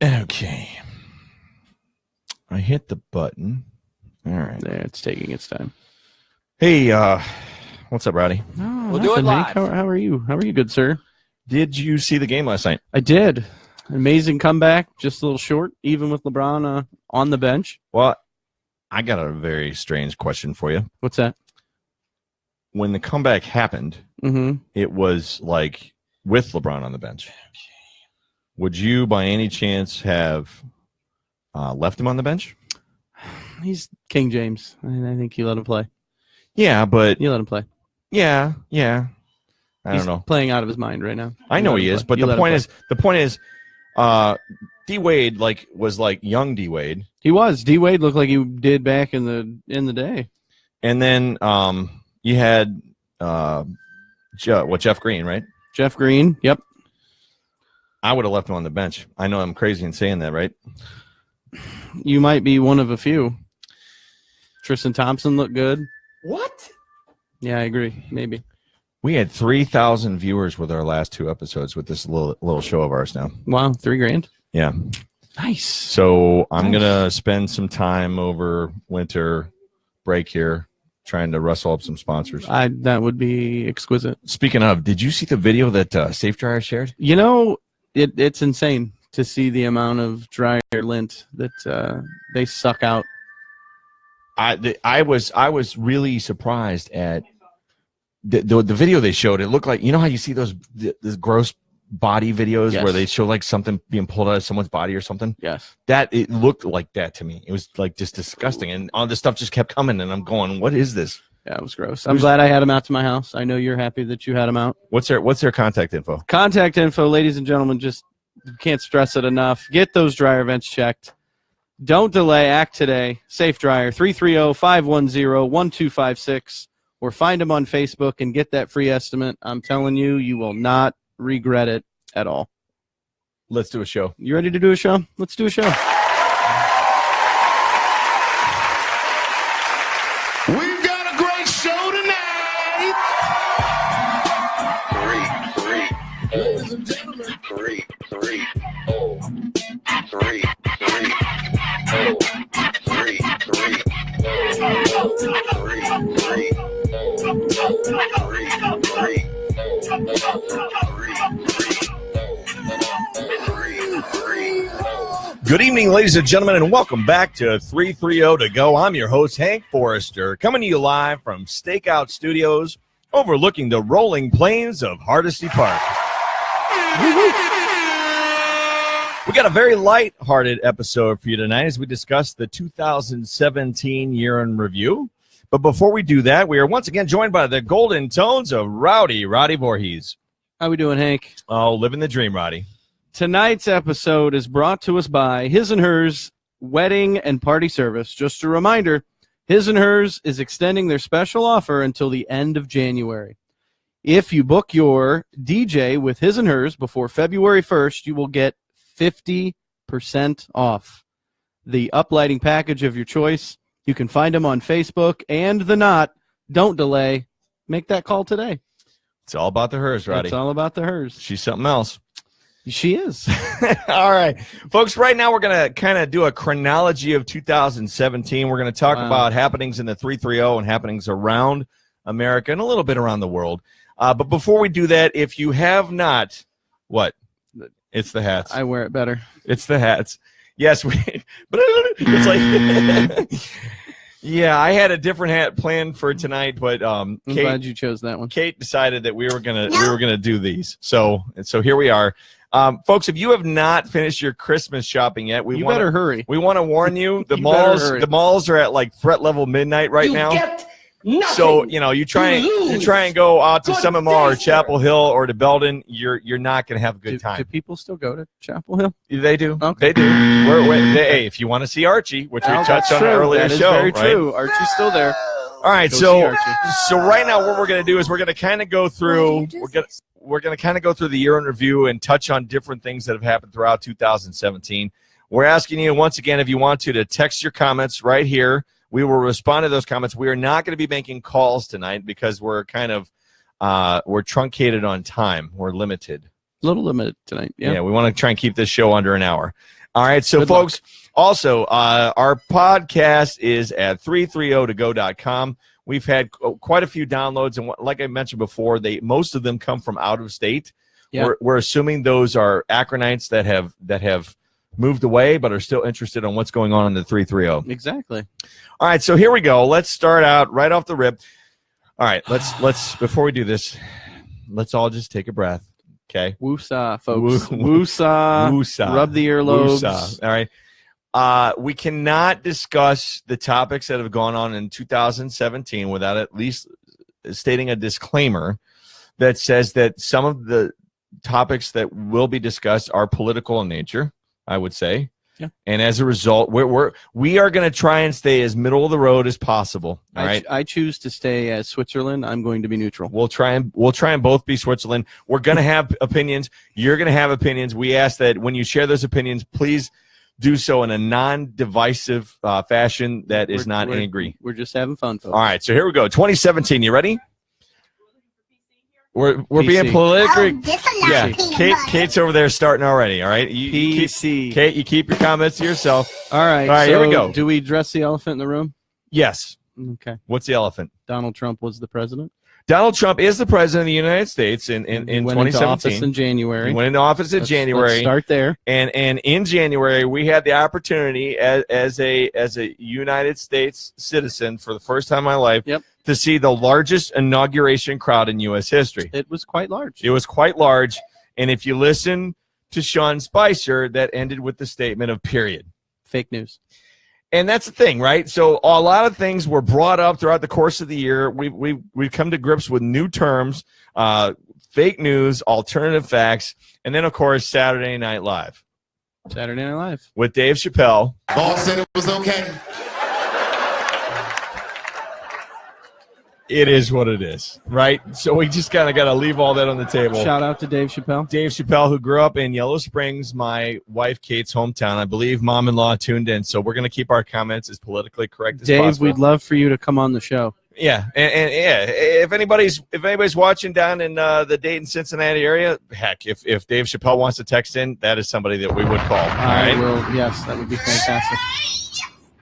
Okay. I hit the button. All right. There, it's taking its time. Hey, what's up, Rowdy? Oh, We'll do it live. How are you? How are you, good sir? Did you see the game last night? I did. Amazing comeback, just a little short, even with LeBron on the bench. Well, I got a very strange question for you. What's that? When the comeback happened, Mm-hmm. it was like with LeBron on the bench. Would you, by any chance, have left him on the bench? He's King James. I think you let him play. Yeah, but You let him play. yeah. I He's don't know. playing out of his mind right now. I know he is, but the point is, D Wade was like young D Wade, He was. D Wade looked like he did back in the day. and then you had Jeff Green, right? Jeff Green. Yep. I would have left him on the bench. I know I'm crazy in saying that, right? You might be one of a few. Tristan Thompson looked good. What? Yeah, I agree. Maybe. We had 3,000 viewers with our last two episodes with this little show of ours now. Wow, $3,000. Yeah. Nice. So I'm gonna spend some time over winter break here trying to rustle up some sponsors. That would be exquisite. Speaking of, did you see the video that Safe Dryer shared? You know, it's insane to see the amount of dryer lint that they suck out. I was really surprised at the video they showed. It looked like, you know how you see those gross body videos Yes. where they show like something being pulled out of someone's body or something? Yes. It looked like that to me. It was like just disgusting, and all this stuff just kept coming, and I'm going, what is this? Yeah, it was gross. I'm glad I had him out to my house. I know you're happy that you had him out. What's their contact info? Contact info, ladies and gentlemen, just can't stress it enough. Get those dryer vents checked. Don't delay. Act today. Safe Dryer, 330-510-1256. Or find them on Facebook and get that free estimate. I'm telling you, you will not regret it at all. Let's do a show. You ready to do a show? Let's do a show. We've got a great show tonight. Ladies and gentlemen. Good evening, ladies and gentlemen, and welcome back to 330 to go. I'm your host, Hank Forrester, coming to you live from Stakeout Studios overlooking the rolling plains of Hardesty Park. We got a very light-hearted episode for you tonight as we discuss the 2017 year in review. But before we do that, we are once again joined by the golden tones of Roddy Voorhees. How we doing, Hank? Oh, living the dream, Roddy. Tonight's episode is brought to us by His and Hers Wedding and Party Service. Just a reminder, His and Hers is extending their special offer until the end of January. If you book your DJ with His and Hers before February 1st, you will get 50% off the uplighting package of your choice. You can find them on Facebook and The Knot. Don't delay. Make that call today. It's all about the hers, Roddy. It's all about the hers. She's something else. She is. All right. Folks, right now we're going to kind of do a chronology of 2017. We're going to talk about happenings in the 330 and happenings around America and a little bit around the world. But before we do that, if you have not, what? It's the hats. I wear it better. It's the hats. Yes, but it's like, yeah, I had a different hat planned for tonight, but I'm glad you chose that one. Kate decided that we were gonna do these. So here we are. Folks, if you have not finished your Christmas shopping yet, you better hurry. We want to warn you, the You the malls are at like threat level midnight right now. Get nothing. So, you try and go out to Summit Mall or Chapel Hill or to Belden, you're not going to have a good time. Do people still go to Chapel Hill? They do. Okay. They do. Hey, if you want to see Archie, which we touched on an earlier that show, is very right? true. Archie's still there. All right, Go see so Archie. right now what we're going to do is we're going to kind of go through we're going to kind of go through the year in review and touch on different things that have happened throughout 2017. We're asking you once again, if you want to text your comments right here. We will respond to those comments. We are not going to be making calls tonight because we're kind of we're truncated on time. We're limited. A little limited tonight. Yeah. We want to try and keep this show under an hour. All right, so Good folks, also our podcast is at 330togo.com. We've had quite a few downloads, and like I mentioned before, most of them come from out of state. Yeah. We're assuming those are Akronites that have moved away but are still interested in what's going on in the 330. Exactly. All right, so here we go. Let's start out right off the rip. All right, let's before we do this, let's all just take a breath. Okay. Woosah, folks. Woosah. Woosah. Rub the earlobes. Woosah. All right. We cannot discuss the topics that have gone on in 2017 without at least stating a disclaimer that says that some of the topics that will be discussed are political in nature, I would say. Yeah. And as a result, we are going to try and stay as middle of the road as possible. All right. I choose to stay as Switzerland. I'm going to be neutral. We'll try and both be Switzerland. We're going to have opinions. You're going to have opinions. We ask that when you share those opinions, please do so in a non-divisive fashion that is not angry. We're just having fun, folks. All right. So here we go. 2017. You ready? We're being PC. political. Yeah, Kate's over there starting already. All right, PC. Kate, you keep your comments to yourself. All right. All right, here we go. Do we address the elephant in the room? Yes. Okay. What's the elephant? Donald Trump was the president. Donald Trump is the president of the United States in He went 2017. into office in January. He went into office in January. Let's start there. And in January, we had the opportunity as a United States citizen for the first time in my life to see the largest inauguration crowd in U.S. history. It was quite large. It was quite large. And if you listen to Sean Spicer, that ended with the statement of period. Fake news. And that's the thing, right? So a lot of things were brought up throughout the course of the year. We've come to grips with new terms, fake news, alternative facts, and then, of course, Saturday Night Live. Saturday Night Live. With Dave Chappelle. Boss said it was okay. It is what it is, right? So we just kind of got to leave all that on the table. Shout out to Dave Chappelle. Dave Chappelle, who grew up in Yellow Springs, my wife Kate's hometown. I believe mom-in-law tuned in, so we're going to keep our comments as politically correct as possible. Dave, we'd love for you to come on the show. Yeah, and yeah, if anybody's watching down in the Dayton, Cincinnati area, heck, if Dave Chappelle wants to text in, that is somebody that we would call. All right? Yes, that would be fantastic.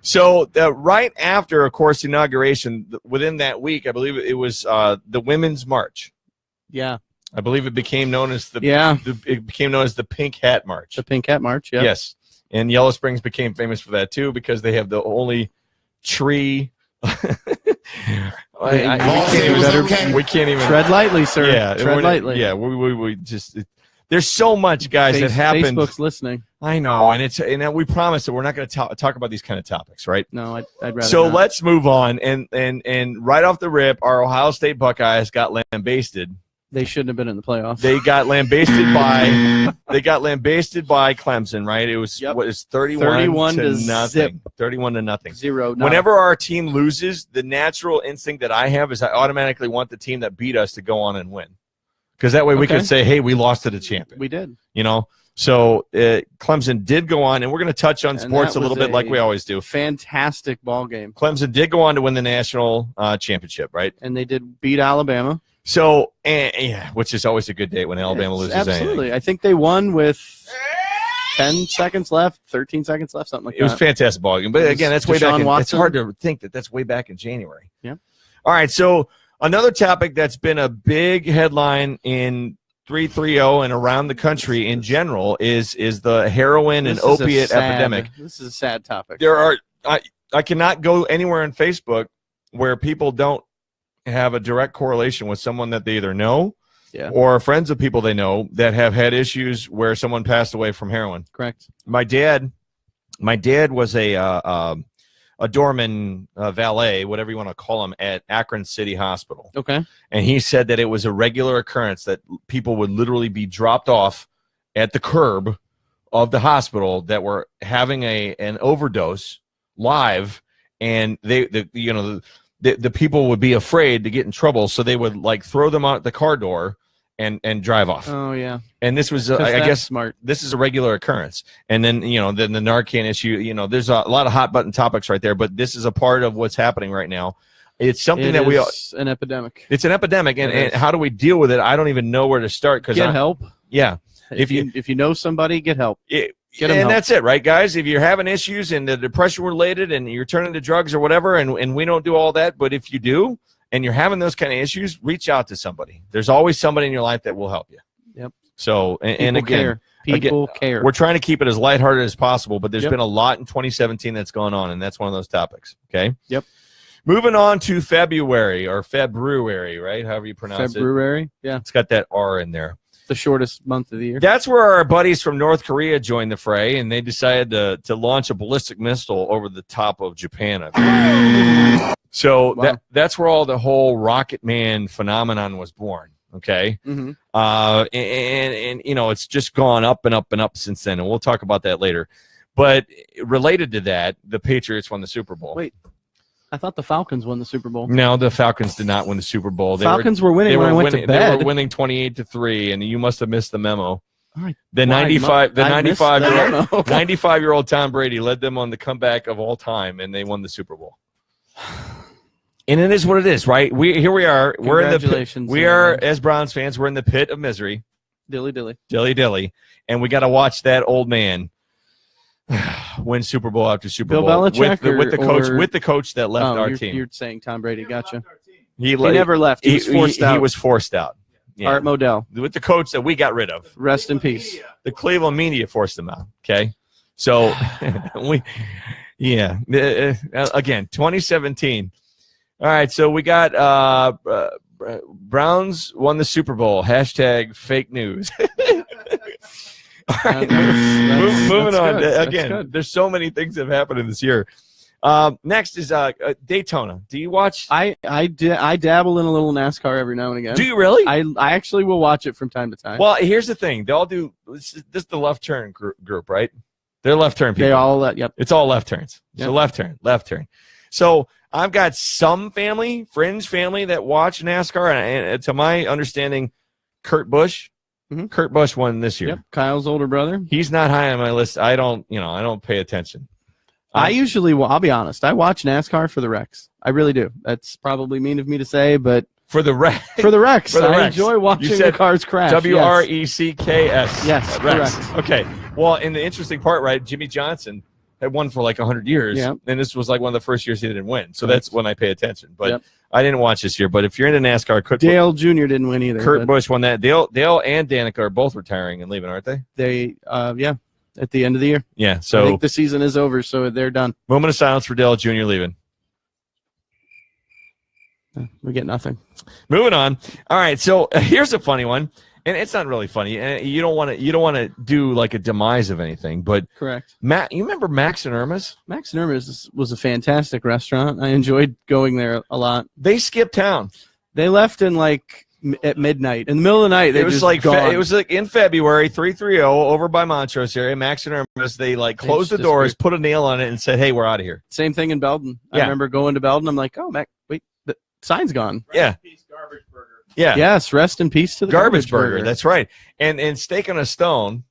So right after, of course, the inauguration, within that week, I believe it was the Women's March. Yeah, I believe it became known as the Pink Hat March. The Pink Hat March. Yeah. Yes, and Yellow Springs became famous for that too because they have the only tree. We can't even tread lightly, sir. Yeah, tread lightly. Yeah, we just. There's so much, guys, that happened. Facebook's listening. I know, and we promise that we're not going to talk about these kind of topics, right? No, I'd rather. So not. let's move on, and right off the rip, our Ohio State Buckeyes got lambasted. They shouldn't have been in the playoffs. They got lambasted by Clemson, right? It was what is 31 to nothing. Zip. 31 to nothing. 0. Whenever our team loses, the natural instinct that I have is I automatically want the team that beat us to go on and win. Because that way we could say, hey, we lost to the champion. We did. You know? So Clemson did go on, and we're going to touch on sports a little bit like we always do. Fantastic ball game. Clemson did go on to win the national championship, right? And they did beat Alabama. So, which is always a good day when Alabama loses absolutely. anything. I think they won with 10 seconds left, 13 seconds left, something like that. It was a fantastic ball game. But again, that's way back. It's hard to think that's way back in January. Yeah. All right, so another topic that's been a big headline in 330 and around the country in general is the heroin and opiate epidemic. This is a sad topic. I cannot go anywhere on Facebook where people don't have a direct correlation with someone that they either know or friends of people they know that have had issues where someone passed away from heroin. Correct. My dad was a doorman, valet, whatever you want to call him, at Akron City Hospital. Okay. And he said that it was a regular occurrence that people would literally be dropped off at the curb of the hospital that were having an overdose live, and the people would be afraid to get in trouble, so they would like throw them out the car door and drive off. Oh yeah. And this was I guess smart. This is a regular occurrence. And then then the Narcan issue, there's a lot of hot button topics right there, but this is a part of what's happening right now. It's something it's an epidemic. It's an epidemic, and how do we deal with it? I don't even know where to start. Get help. Yeah. If you know somebody, get help. Get 'em and help. that's it, right, guys? If you're having issues and the depression related and you're turning to drugs or whatever, and we don't do all that, but if you do and you're having those kind of issues, reach out to somebody. There's always somebody in your life that will help you. Yep. So, and again, People care. we're trying to keep it as lighthearted as possible, but there's been a lot in 2017 that's gone on, and that's one of those topics. Okay. Yep. Moving on to February, right? However you pronounce it. February. Yeah. It's got that R in there. The shortest month of the year. That's where our buddies from North Korea joined the fray, and they decided to launch a ballistic missile over the top of Japan. I believe. So Wow. that's where all the whole Rocket Man phenomenon was born. Okay. Mm-hmm. And you know, it's just gone up and up and up since then, and we'll talk about that later. But related to that, the Patriots won the Super Bowl. Wait, I thought the Falcons won the Super Bowl. No, the Falcons did not win the Super Bowl. Falcons were winning when I went to bed. They were winning 28-3, and you must have missed the memo. Right. The Why? 95-year-old 95-year-old Tom Brady led them on the comeback of all time, and they won the Super Bowl. And it is what it is, right? Here we are. We're in the Congratulations, we are, as Browns fans, we're in the pit of misery. Dilly dilly. Dilly, and we got to watch that old man win Super Bowl after Super Bill Bowl Belichick with the coach that left our team. You're saying Tom Brady. Gotcha. He never left. He was forced out. He was forced out. Yeah. Art Modell. With the coach that we got rid of. Rest in peace. The Cleveland media forced him out. Okay, so again, 2017. All right, so we got Browns won the Super Bowl. # fake news. All right, moving on. Again, there's so many things that have happened in this year. Next is Daytona. Do you watch? I dabble in a little NASCAR every now and again. Do you really? I actually will watch it from time to time. Well, here's the thing. They all do. This is the left turn group, right? They're left turn people. They all yep. It's all left turns. Yep. So left turn. So I've got some fringe family that watch NASCAR, and to my understanding, Kurt Busch. Mm-hmm. Kurt Busch won this year. Yep. Kyle's older brother. He's not high on my list. I don't pay attention. I'll be honest. I watch NASCAR for the wrecks. I really do. That's probably mean of me to say, but for the wrecks. I enjoy watching the cars crash. WRECKS. Yes, wrecks. correct. Okay. Well, and the interesting part, right? Jimmy Johnson had won for like 100 years, Yep. and this was like one of the first years he didn't win. So Right. that's when I pay attention. But Yep. I didn't watch this year. But if you're into NASCAR, Dale Jr. didn't win either. Kurt but Busch won that. Dale and Danica are both retiring and leaving, aren't they? They, at the end of the year. Yeah. I So think the season is over, so they're done. moment of silence for Dale Jr. leaving. We get nothing. Moving on. All right. So here's a funny one, and it's not really funny. And you don't want to do like a demise of anything, but Correct. Matt, you remember Max and Irma's? Max and Irma's was a fantastic restaurant. I enjoyed going there a lot. They skipped town. They left in at midnight. In the middle of the night, It was like in February, 330 over by Montrose area. Max and Irma's. They closed the just doors, put a nail on it, and said, "Hey, we're out of here." Same thing in Belden. I Yeah. remember going to Belden. I'm like, oh, Mac, wait, the sign's gone. Yeah. Yeah. Yes, rest in peace to the Garbage burger. That's right. And Steak on a Stone.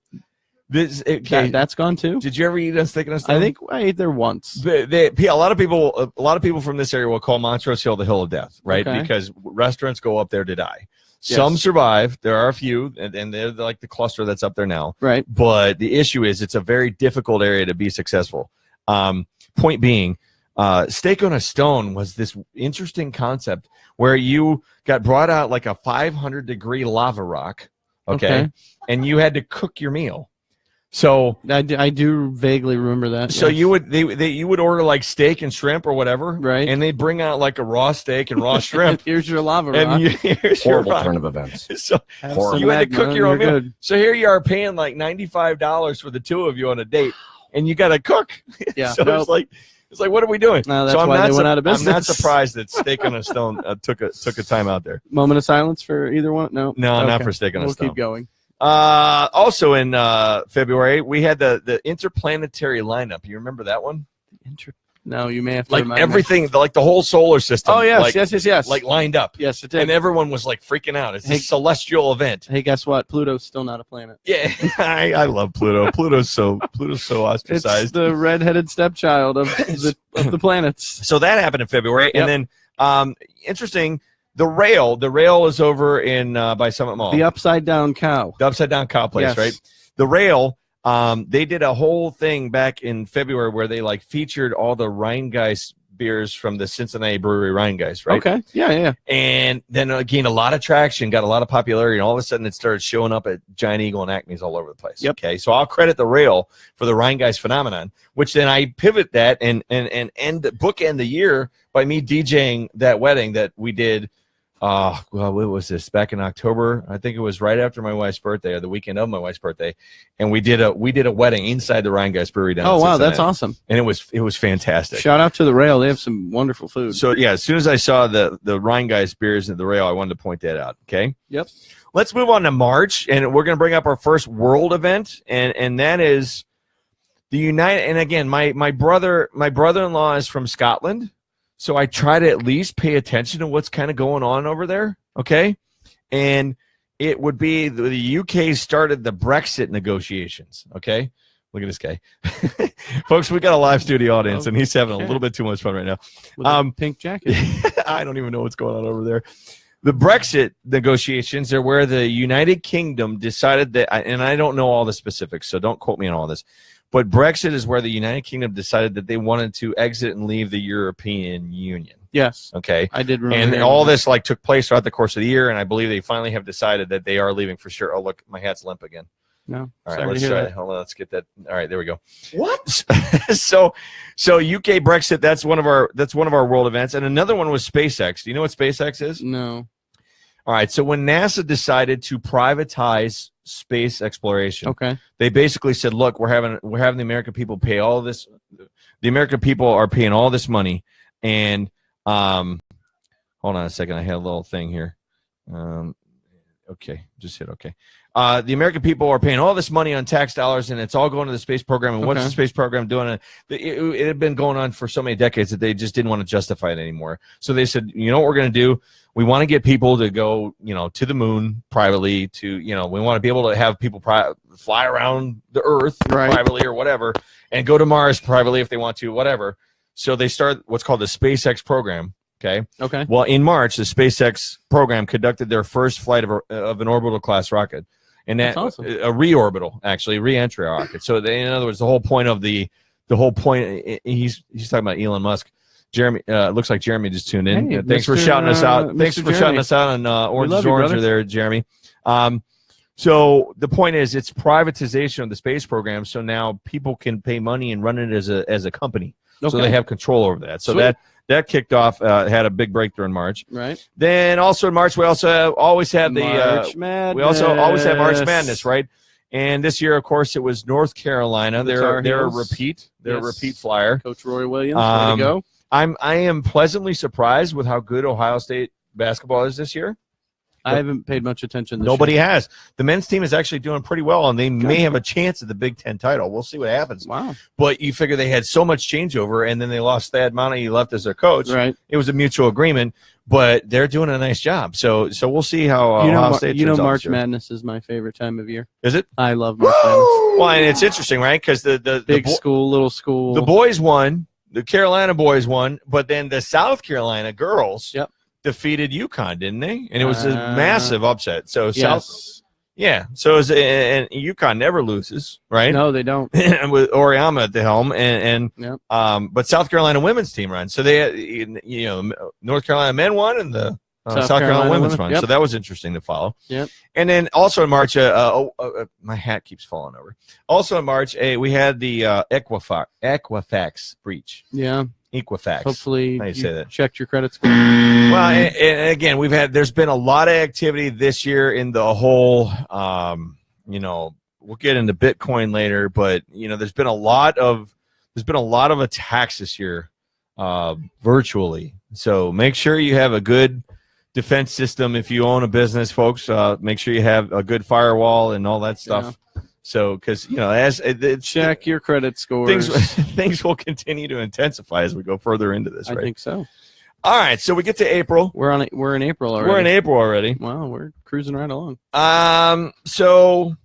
That's gone too. Did you ever eat a Steak on a Stone? I think I ate there once. A lot of people from this area will call Montrose Hill the Hill of Death, right? Okay. Because restaurants go up there to die. Yes. Some survive. There are a few, and they're like the cluster that's up there now. Right. But the issue is it's a very difficult area to be successful. Point being, Steak on a Stone was this interesting concept where you got brought out like a 500-degree lava rock, okay, and you had to cook your meal. So I do vaguely remember that. So yes. you would order like steak and shrimp or whatever, Right. And they'd bring out like a raw steak and raw shrimp. Here's your lava rock. And here's your Horrible rock. turn of events. So Have horrible. some you had to Magma cook your own and meal. you're good. So here you are paying like $95 for the two of you on a date, and you got to cook. Yeah. So Nope. it's like, what are we doing? No, that's so why they went out of I'm not business. surprised that Steak on a Stone took a time out there. Moment of silence for either one? No. No, not Okay. for Steak on a We'll Stone. keep going. Also in February, we had the interplanetary lineup. You remember that one? No, you may have to Like remind me. everything, like the whole solar system. Oh, yes, like, yes. Like lined up. Yes, it did. And everyone was like freaking out. It's a celestial event. Hey, guess what? Pluto's still not a planet. Yeah, I love Pluto. Pluto's so ostracized. It's the redheaded stepchild of the planets. So that happened in February, Yep. and then interesting. The rail is over in by Summit Mall. The Upside Down Cow. The Upside Down Cow place, Yes. right? The rail. They did a whole thing back in February where they like featured all the Rheingeist beers from the Cincinnati brewery Rheingeist, right? Okay. Yeah. And then gained a lot of traction, got a lot of popularity, and all of a sudden it started showing up at Giant Eagle and Acme's all over the place. Yep. Okay, so I'll credit the rail for the Rheingeist phenomenon, which then I pivot that and bookend the year by me DJing that wedding that we did. Well, what was this? Back in October, I think it was right after my wife's birthday or the weekend of my wife's birthday, and we did a wedding inside the Rheingeist Brewery down. Oh in wow, Cincinnati. that's awesome! And it was fantastic. Shout out to the Rail; they have some wonderful food. So yeah, as soon as I saw the Rheingeist beers at the rail, I wanted to point that out. Okay. Yep. Let's move on to March, and we're going to bring up our first world event, and that is the United. And again, my brother-in-law is from Scotland, so I try to at least pay attention to what's kind of going on over there. Okay, and it would be the UK started the Brexit negotiations. Okay. Look at this guy. Folks, we got a live studio audience, and he's having a little bit too much fun right now. With a pink jacket. I don't even know what's going on over there. The Brexit negotiations are where the United Kingdom decided that, and I don't know all the specifics, so don't quote me on all this, but Brexit is where the United Kingdom decided that they wanted to exit and leave the European Union. Yes. Okay. I did remember. And hearing all that. this like took place throughout the course of the year, and I believe they finally have decided that they are leaving for sure. Oh, look, my hat's limp again. No. All right, Sorry let's to hear try. that. Hold on, let's get that. All right, there we go. What? so UK Brexit, that's one of our world events, and another one was SpaceX. Do you know what SpaceX is? No. All right, so when NASA decided to privatize space exploration, Okay. they basically said, "Look, we're having the American people pay all this. The American people are paying all this money, and hold on a second, I had a little thing here. Okay, just hit okay. The American people are paying all this money on tax dollars, and it's all going to the space program. And what's Okay. the space program doing? It had been going on for so many decades that they just didn't want to justify it anymore. So they said, you know what we're going to do? We want to get people to go, to the moon privately. We want to be able to have people fly around the Earth Right. privately or whatever, and go to Mars privately if they want to, whatever. So they start what's called the SpaceX program. Okay. Okay. Well, in March, the SpaceX program conducted their first flight of an orbital class rocket, and That's that awesome. a reorbital, actually, re-entry rocket. So, in other words, the whole point. He's talking about Elon Musk. Jeremy, looks like Jeremy just tuned in. Hey, Thanks for Mr. shouting us out. Thanks Mr. for shouting us out on Orange love is you, Orange brother. there, Jeremy. So the point is, it's privatization of the space program. So now people can pay money and run it as a company. So Okay. they have control over that. So Sweet. that kicked off, had a big breakthrough in March. Right. Then also in March, we also always have March Madness. we also always have March Madness, right? And this year, of course, it was North Carolina. The Tar They're a Heels. repeat. They're a Yes. repeat flyer. Coach Roy Williams. Way to go. I am pleasantly surprised with how good Ohio State basketball is this year. I haven't paid much attention this Nobody year. has. The men's team is actually doing pretty well, and they may have a chance at the Big Ten title. We'll see what happens. Wow. But you figure they had so much changeover, and then they lost Thad Monty. He left as their coach. Right. It was a mutual agreement, but they're doing a nice job. So we'll see how Ohio State turns out March this year. Madness is my favorite time of year. Is it? I love March Madness. Well, and it's interesting, right? Because the Big school, little school. the boys won, the Carolina boys won, but then the South Carolina girls defeated UConn, didn't they? And it was a massive upset. So Yes. So it was, and UConn never loses, right? No, they don't. And with Oriama at the helm, and Yep. but South Carolina women's team runs. So they, North Carolina men won, and the South Carolina women's won. Yep. So that was interesting to follow. Yep. And then also in March, my hat keeps falling over. Also in March, we had the Equifax breach. Yeah. Equifax. Hopefully How you say that? checked your credit score. Well, and again, there's been a lot of activity this year in the whole, we'll get into Bitcoin later, but there's been a lot of attacks this year, virtually. So make sure you have a good defense system if you own a business, folks. Make sure you have a good firewall and all that stuff. So, because Check your credit scores. things will continue to intensify as we go further into this. I Right? think so. All right, so we get to April. We're in April already. We're in April already. Wow, we're cruising right along. So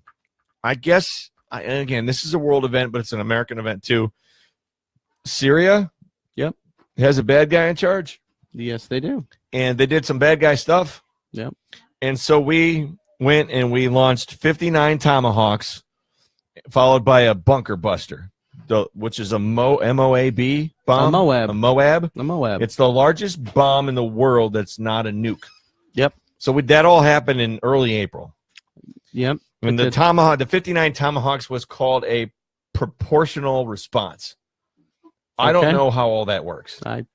I guess again, this is a world event, but it's an American event too. Syria, Yep. has a bad guy in charge, Yes, they do. and they did some bad guy stuff. Yep. And so we went and we launched 59 Tomahawks, followed by a bunker buster, which is a MOAB bomb. A Moab. A Moab. The Moab. It's the largest bomb in the world that's not a nuke. Yep. So that all happened in early April. Yep. When the 59 Tomahawks was called a proportional response. I don't know how all that works. I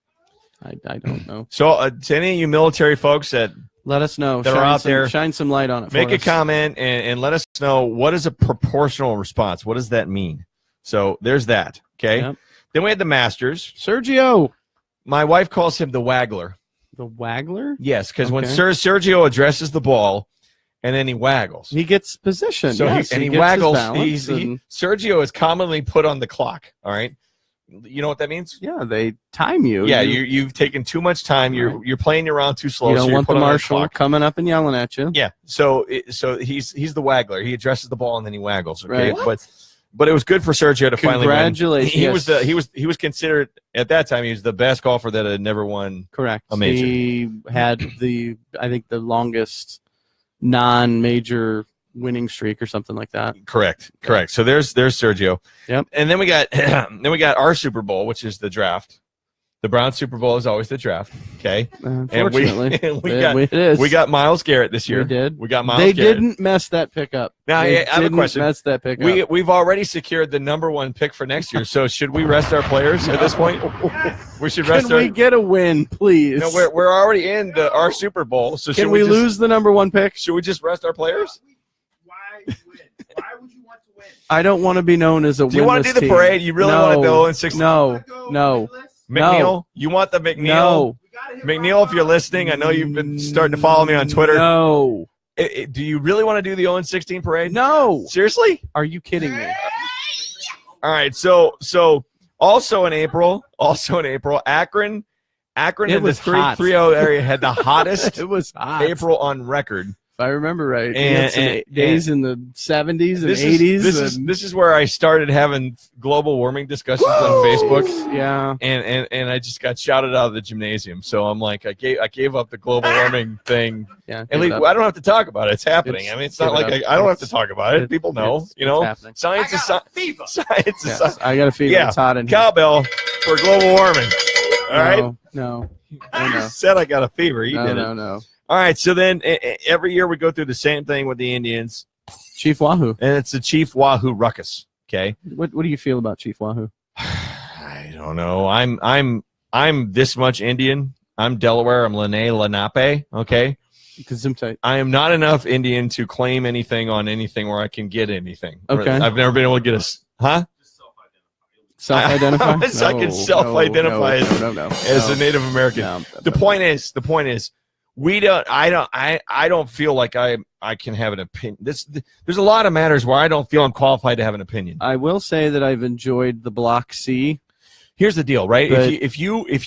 don't know. So to any of you military folks that let us know. That are out there, shine some light on it. Make for a us. comment and let us know, what is a proportional response? What does that mean? So there's that. Okay. Yep. Then we had the Masters. Sergio. My wife calls him the waggler. The waggler? Yes, because when Okay. Sergio addresses the ball and then he waggles. He gets position. So yes, he gets his waggles. balance Sergio is commonly put on the clock. All right. You know what that means? yeah, they time you. Yeah, you've taken too much time. You're playing around too slow. You don't so you're want put the on marshal clock. coming up and yelling at you. Yeah. So he's the waggler. He addresses the ball and then he waggles. Okay. Right. But it was good for Sergio to finally win. Congratulations. He was considered at that time. He was the best golfer that had never won. Correct. A major. He had the longest non-major winning streak or something like that. Correct. So there's Sergio. Yep. And then we got our Super Bowl, which is the draft. The Browns Super Bowl is always the draft. Okay. Unfortunately, it is. we got Myles Garrett this year. We did. We got Myles They Garrett. didn't mess that pick up. Now, They I have a didn't question. Mess that pick up. We've already secured the #1 pick for next year. So should we rest our players at this point? We should rest Can we get a win, please? No, we're already in our Super Bowl. So Can should we just lose the #1 pick? Should we just rest our players? Why win? Why would you want to win? I don't want to be known as a winless Do you want to do the team. parade? You really want to go in 6? No. McNeil, No. you want the McNeil? No. McNeil, if you're listening, I know you've been starting to follow me on Twitter. No. Do you really want to do the 0-16 parade? No. Seriously? Are you kidding me? All right. So also in April, Akron It in the was hot. 330 area had the hottest It was hot. April on record. If I remember right. We And- had some and- days in the 70s and This 80s. this is where I started having global warming discussions on Facebook. Yeah. And I just got shouted out of the gymnasium. So I'm like, I gave up the global warming thing. Yeah. At least I don't have to talk about it. It's happening. It's- I mean, it's give not it like up. I don't have to talk about it. People know. It's You know, happening. science is fever. science is Yes, I got a feeling Yeah. it's hot in here. cowbell for global warming. All right. No. You said I got a fever. You did it. No. All right. So then every year we go through the same thing with the Indians, Chief Wahoo. and it's the Chief Wahoo ruckus. Okay. What do you feel about Chief Wahoo? I don't know. I'm this much Indian. I'm Delaware. I'm Lenape. Okay. Gesundheit. I am not enough Indian to claim anything on anything where I can get anything. Okay. I've never been able to get huh? Self-identify? I can self-identify as a Native American. No. The point is, I don't feel like I can have an opinion. There's a lot of matters where I don't feel I'm qualified to have an opinion. I will say that I've enjoyed the Block C. Here's the deal, right? But- If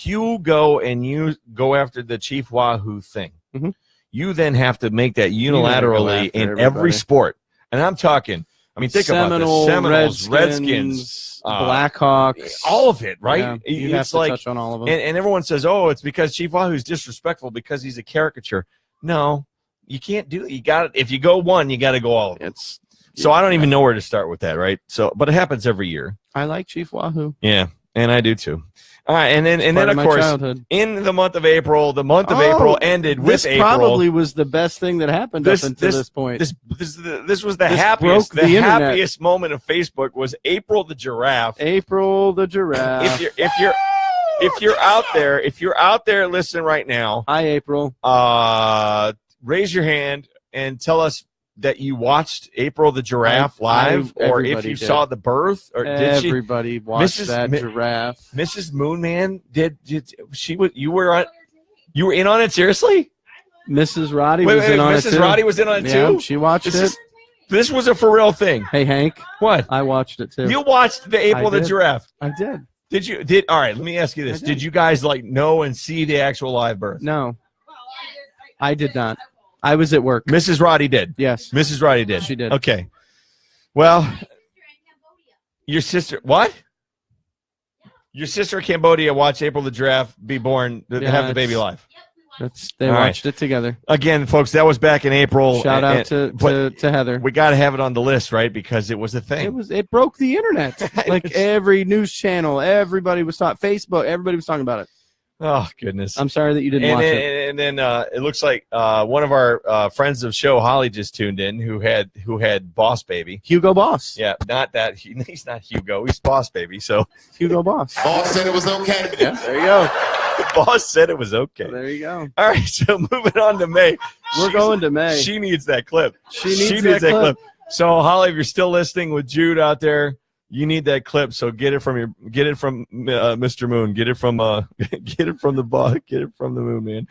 you go and you go after the Chief Wahoo thing, Mhm. you then have to make that unilaterally after in everybody. every sport. And I'm talking. I mean, think about this: Seminoles, Redskins, Blackhawks, all of it, right? Yeah, you have It's to like, touch on all of them. and everyone says, "Oh, it's because Chief Wahoo's disrespectful because he's a caricature." No, you can't do it. You got it. If you go one, you got to go all of it. So I don't even know where to start with that, right? So, but it happens every year. I like Chief Wahoo. Yeah, and I do too. All right, and then Part of my course, childhood. in the month of April, April ended with This April. probably was the best thing that happened up until this point. This was the This happiest. broke the internet. Happiest moment of Facebook was April the giraffe. April the giraffe. If you're out there listening right now, Hi, April. raise your hand and tell us that you watched April the giraffe live, or if everybody you did. saw the birth, or did she? Everybody watched Mrs. that giraffe. Mrs. Moonman, did she? You were in on it seriously? Mrs. Roddy was in on it Mrs. too. Roddy was in on it Yeah, too. she watched it. This was a for real thing. Hey, Hank. What? I watched it too. You watched the April the did. giraffe? I did. Did you? All right. Let me ask you this: I did. Did you guys know and see the actual live birth? No, I did not. I was at work. Mrs. Roddy did. Yes. Mrs. Roddy did. She did. Okay. Well, your sister. What? Your sister in Cambodia watched April the giraffe be born, have the baby live. They All watched it together. Again, folks, that was back in April. Shout out to Heather. We got to have it on the list, right? Because it was a thing. It broke the internet. Like every news channel, everybody was talking. Facebook, everybody was talking about it. Oh goodness! I'm sorry that you didn't watch it. And then it looks like one of our friends of show, Holly, just tuned in, who had Boss Baby. Hugo Boss. Yeah, not that he's not Hugo. He's Boss Baby. So Hugo Boss. Boss said it was okay. Yeah, there you go. Boss said it was okay. There you go. All right, so moving on to May. We're going to May. She needs that clip. She needs that clip. So Holly, if you're still listening with Jude out there, you need that clip. So get it from Mr. Moon. Get it from the boss. Get it from the Moon Man.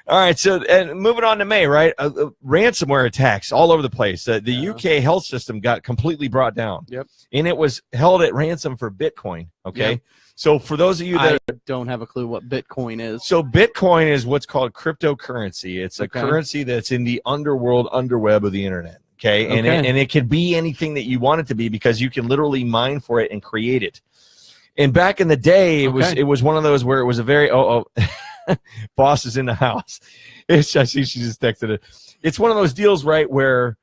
All right. So and moving on to May, right? Ransomware attacks all over the place. The UK health system got completely brought down. Yep. And it was held at ransom for Bitcoin. Okay. Yep. So for those of you that don't have a clue what Bitcoin is. So Bitcoin is what's called cryptocurrency. It's a currency that's in the underweb of the internet. Okay. And it can be anything that you want it to be because you can literally mine for it and create it. And back in the day, it was one of those where it was a very boss is in the house. I see she just texted it. It's one of those deals, right, where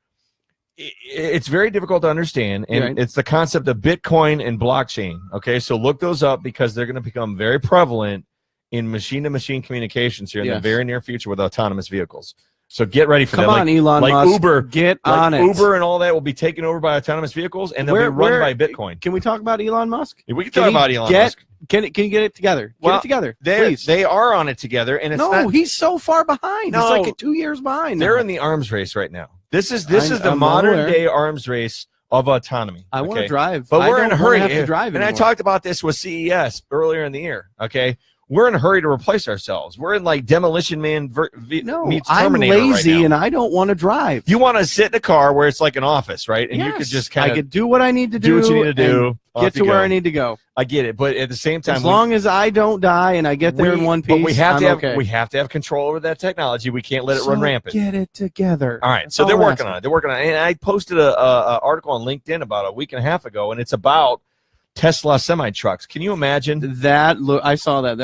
it's very difficult to understand, and it's the concept of Bitcoin and blockchain. Okay, so look those up because they're going to become very prevalent in machine-to-machine communications here in the very near future with autonomous vehicles. So get ready for that. Come on, Elon Musk. Uber, get on it. Uber and all that will be taken over by autonomous vehicles, and they'll be run by Bitcoin. Can we talk about Elon Musk? We can talk about Elon Musk. Can you get it together? Get it together, please. They are on it together, and he's so far behind. No, he's like 2 years behind. They're in the arms race right now. This is the modern day arms race of autonomy. I want to drive, but we're in a hurry. Have to drive and I talked about this with CES earlier in the year. Okay, we're in a hurry to replace ourselves. We're in like Demolition Man meets Terminator. I'm lazy right now. and I don't want to drive. You want to sit in a car where it's like an office, right? And you could just kind of I could do what I need to do. Do what you need to do. Get to where I need to go. I get it, but at the same time, as long as I don't die and I get there in one piece, but we have to have control over that technology. We can't let it run rampant. Get it together. All right, so they're working on it. They're working on it. And I posted a article on LinkedIn about a week and a half ago, and it's about Tesla semi trucks. Can you imagine that? Look, I saw that.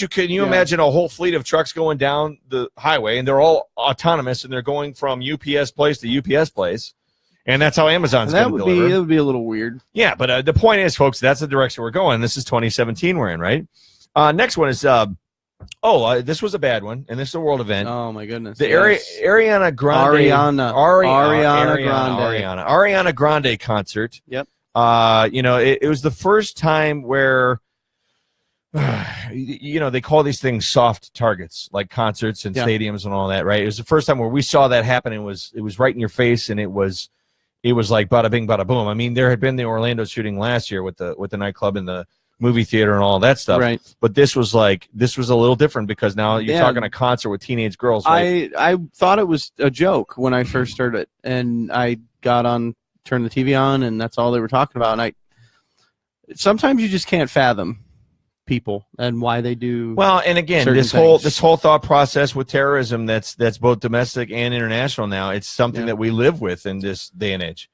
Can you imagine a whole fleet of trucks going down the highway, and they're all autonomous, and they're going from UPS place to UPS place. And that's how Amazon's going to deliver. That would be a little weird. Yeah, but the point is, folks, that's the direction we're going. This is 2017 we're in, right? Next one is, this was a bad one, and this is a world event. Oh, my goodness. Ariana Grande. Ariana Grande concert. Yep. It was the first time where, they call these things soft targets, like concerts and stadiums and all that, right? It was the first time where we saw that happen. It was right in your face, and it was like bada bing, bada boom. I mean, there had been the Orlando shooting last year with the nightclub and the movie theater and all that stuff. Right. But this was a little different because now you're talking a concert with teenage girls. Right? I thought it was a joke when I first heard it, and I turned the TV on, and that's all they were talking about. And sometimes you just can't fathom people and why they do. Well, and again, this whole thought process with terrorism that's both domestic and international now, it's something that we live with in this day and age.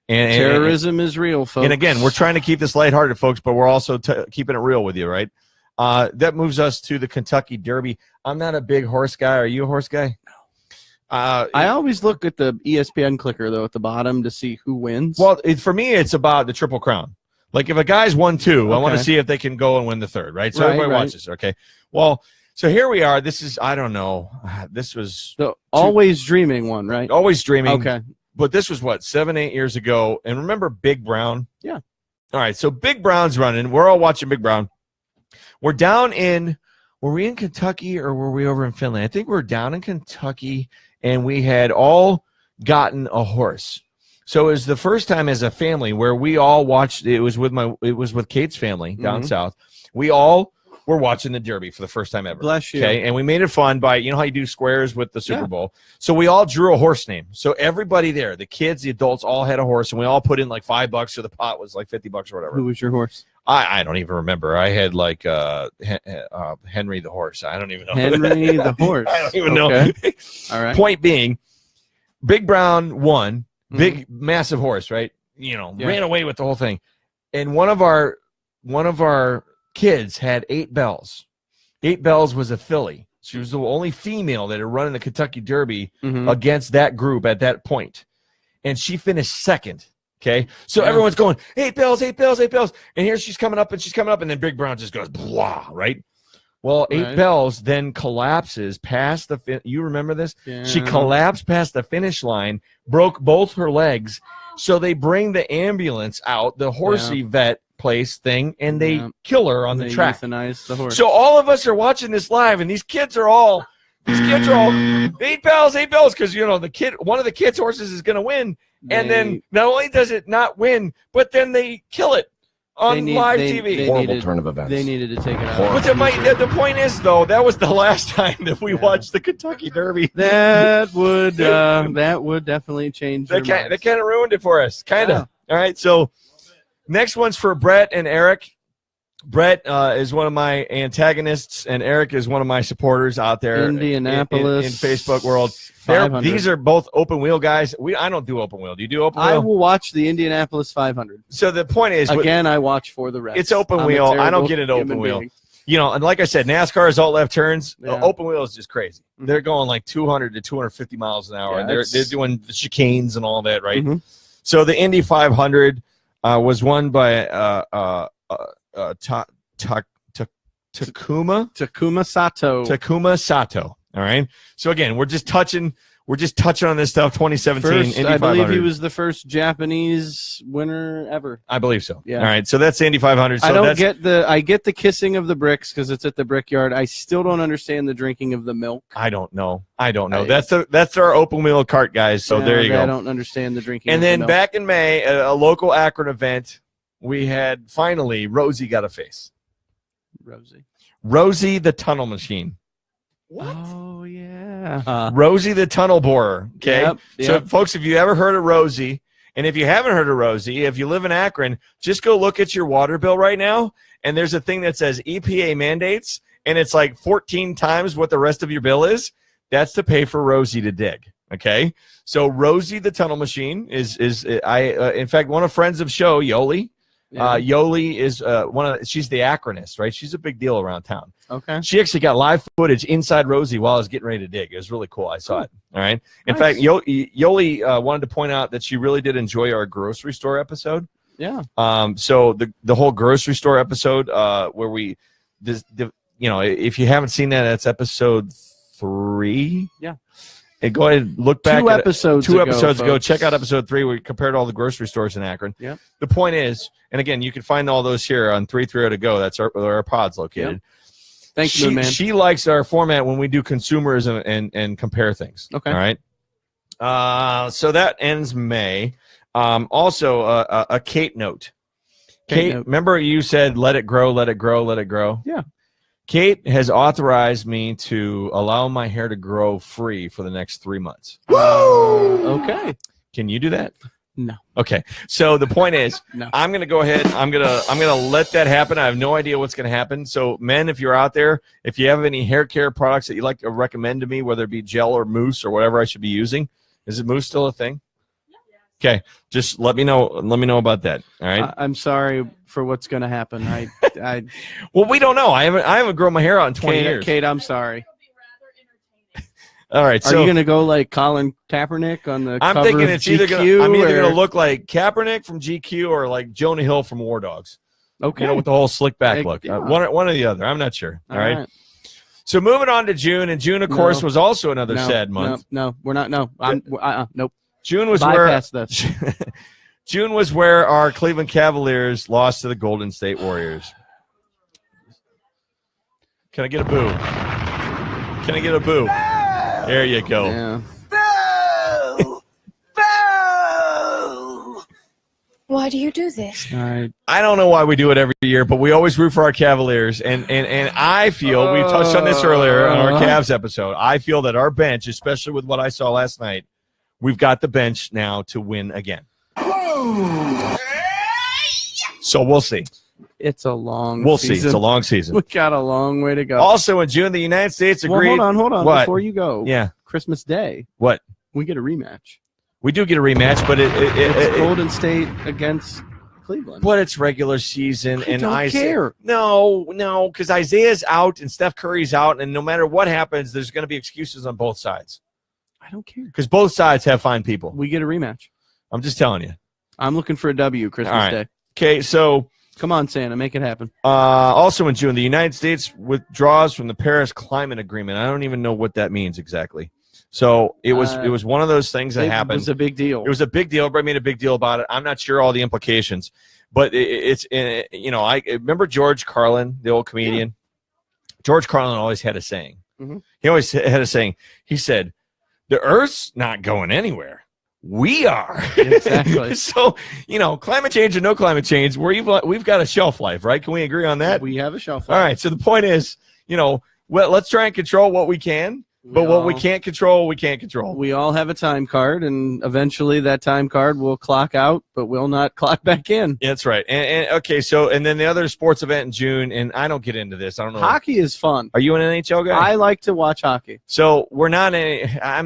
And terrorism is real, folks. And again, we're trying to keep this lighthearted, folks, but we're also keeping it real with you, right? That moves us to the Kentucky Derby. I'm not a big horse guy. Are you a horse guy? No. I always look at the ESPN clicker, though, at the bottom to see who wins. Well, for me, it's about the Triple Crown. Like, if a guy's won two, I want to see if they can go and win the third, right? So everybody watches, okay? Well, so here we are. This is, I don't know. This was... The Always Dreaming one, right? Always Dreaming. Okay. But this was, 7-8 years ago. And remember Big Brown? Yeah. All right, so Big Brown's running. We're all watching Big Brown. We're down in... Were we in Kentucky or were we over in Finland? I think we're down in Kentucky, and we had all gotten a horse. So it was the first time as a family where we all watched. It was with Kate's family down south. We all were watching the Derby for the first time ever. Bless you. Okay, and we made it fun by how you do squares with the Super Bowl. So we all drew a horse name. So everybody there, the kids, the adults, all had a horse, and we all put in like $5. So the pot was like $50 or whatever. Who was your horse? I don't even remember. I had like Henry the horse. I don't even know. Henry the horse. I don't even know. All right. Point being, Big Brown won. Big, massive horse, right? Ran away with the whole thing. And one of our kids had 8 bells. 8 bells was a filly. She was the only female that had run in the Kentucky Derby Mhm. against that group at that point. And she finished second. Okay. So Yeah. everyone's going, 8 bells, 8 bells, 8 bells. And here she's coming up, and then Big Brown just goes, blah, right? Well, 8 Right. bells then collapses past the you remember this? Yeah. She collapsed past the finish line, broke both her legs. So they bring the ambulance out, the horsey vet place thing, and they Yeah. kill her on the They track. euthanize the horse. So all of us are watching this live, and these kids are all 8 bells, because one of the kids' horses is going to win, and then not only does it not win, but then they kill it on live TV. Horrible turn of events. They needed to take it out. Horrible. But the point is, though, that was the last time that we watched the Kentucky Derby. That would definitely change. That their kind minds. of ruined it for us, kind of. All right, so next one's for Brett and Eric. Brett is one of my antagonists, and Eric is one of my supporters out there Indianapolis in Facebook world. 500. These are both open wheel guys. I don't do open wheel. Do you do open I wheel? will watch the Indianapolis 500. So the point is, Again, I watch for the rest. it's open I'm a wheel. I don't terrible get it open human wheel. being. And like I said, NASCAR is alt left turns. Yeah. Open wheel is just crazy. Mhm. They're going like 200 to 250 miles an hour, Yeah, and they're it's- doing the chicanes and all that, right? Mhm. So the Indy 500 was won by Takuma Sato. Takuma Sato. All right. So again, we're just touching on this stuff. 2017 First, Indy I 500. believe he was the first Japanese winner ever. I believe so. Yeah. All right. So that's Indy 500. So I get the kissing of the bricks because it's at the Brickyard. I still don't understand the drinking of the milk. I don't know. That's our open wheel cart guys. So Yeah, there you I go. don't understand the drinking. And of then the milk. back in May, at a local Akron event, we had finally Rosie got a face. Rosie the tunnel machine. What? Oh yeah. Rosie the tunnel borer. Okay. Yep, So, yep. folks, if you ever heard of Rosie, and if you haven't heard of Rosie, if you live in Akron, just go look at your water bill right now, and there's a thing that says EPA mandates, and it's like 14 times what the rest of your bill is. That's to pay for Rosie to dig. Okay. So Rosie the tunnel machine is in fact, one of friends of show, Yoli. Yeah. Yoli is she's the Akronist, right? She's a big deal around town. Okay. She actually got live footage inside Rosie while I was getting ready to dig. It was really cool. I saw it. All right. In Nice. fact, Yoli wanted to point out that she really did enjoy our grocery store episode. Yeah. So the whole grocery store episode where we, if you haven't seen that, that's episode 3. Yeah. And go ahead and look back. Two episodes ago, folks. check out episode 3 where we compared all the grocery stores in Akron. Yep. The point is, and again, you can find all those here on 330 to go. That's where our pod's located. Yep. Thanks, Moon Man. She likes our format when we do consumerism and compare things. Okay. All right. So that ends May. Also, a Kate note. Kate, note. remember you said, let it grow, let it grow, let it grow? Yeah. Kate has authorized me to allow my hair to grow free for the next 3 months. Okay. Can you do that? No. Okay. So the point is, No. I'm gonna go ahead. I'm gonna let that happen. I have no idea what's gonna happen. So men, if you're out there, if you have any hair care products that you'd like to recommend to me, whether it be gel or mousse or whatever I should be using, is it mousse still a thing? Okay. Just let me know. Let me know about that. All right. I'm sorry for what's going to happen. I Well, we don't know. I haven't grown my hair out in 20 years. Kate, I'm sorry. All right. Are So you going to go like Colin Kaepernick on the I'm cover thinking of it's either GQ, I'm either or- gonna look like Kaepernick from GQ or like Jonah Hill from War Dogs. Okay. You know, with the whole slick back Like, look. yeah. One or the other. I'm not sure. All right. right. So moving on to June, and June, of No. course, was also another No, sad month. No, we're not. No, nope. June was Bypass this. where June was where our Cleveland Cavaliers lost to the Golden State Warriors. Can I get a boo? Can I get a boo? There you go. Yeah. Why do you do this? All right. I don't know why we do it every year, but we always root for our Cavaliers. And I feel, we touched on this earlier on our Cavs episode, I feel that our bench, especially with what I saw last night, we've got the bench now to win again. So we'll see. It's a long. We'll season. see. It's a long season. We got a long way to go. Also in June, the United States Well, agreed. hold on. What? Before you go, Yeah. Christmas Day, What? we get a rematch. We do get a rematch, but It's Golden State against Cleveland. But it's regular season, and don't care. No, because Isaiah's out and Steph Curry's out, and no matter what happens, there's going to be excuses on both sides. I don't care. Because both sides have fine people. We get a rematch. I'm just telling you. I'm looking for a W Christmas All right. Day. Okay, so Come on, Santa, make it happen. also in June, the United States withdraws from the Paris Climate Agreement. I don't even know what that means exactly. So it was one of those things that happened. It was a big deal. It was a big deal. Everybody made a big deal about it. I'm not sure all the implications, but I remember George Carlin, the old comedian. Yeah. George Carlin always had a saying. Mm-hmm. He always had a saying. He said, "The Earth's not going anywhere. We are." Exactly. So, climate change or no climate change, we've got a shelf life, right? Can we agree on that? We have a shelf life. All right. So the point is, let's try and control what we can. But what we can't control, we can't control. We all have a time card, and eventually that time card will clock out, but will not clock back in. That's right. And okay, and then the other sports event in June, and I don't get into this. I don't know. Hockey is fun. Are you an NHL guy? I like to watch hockey. So I'm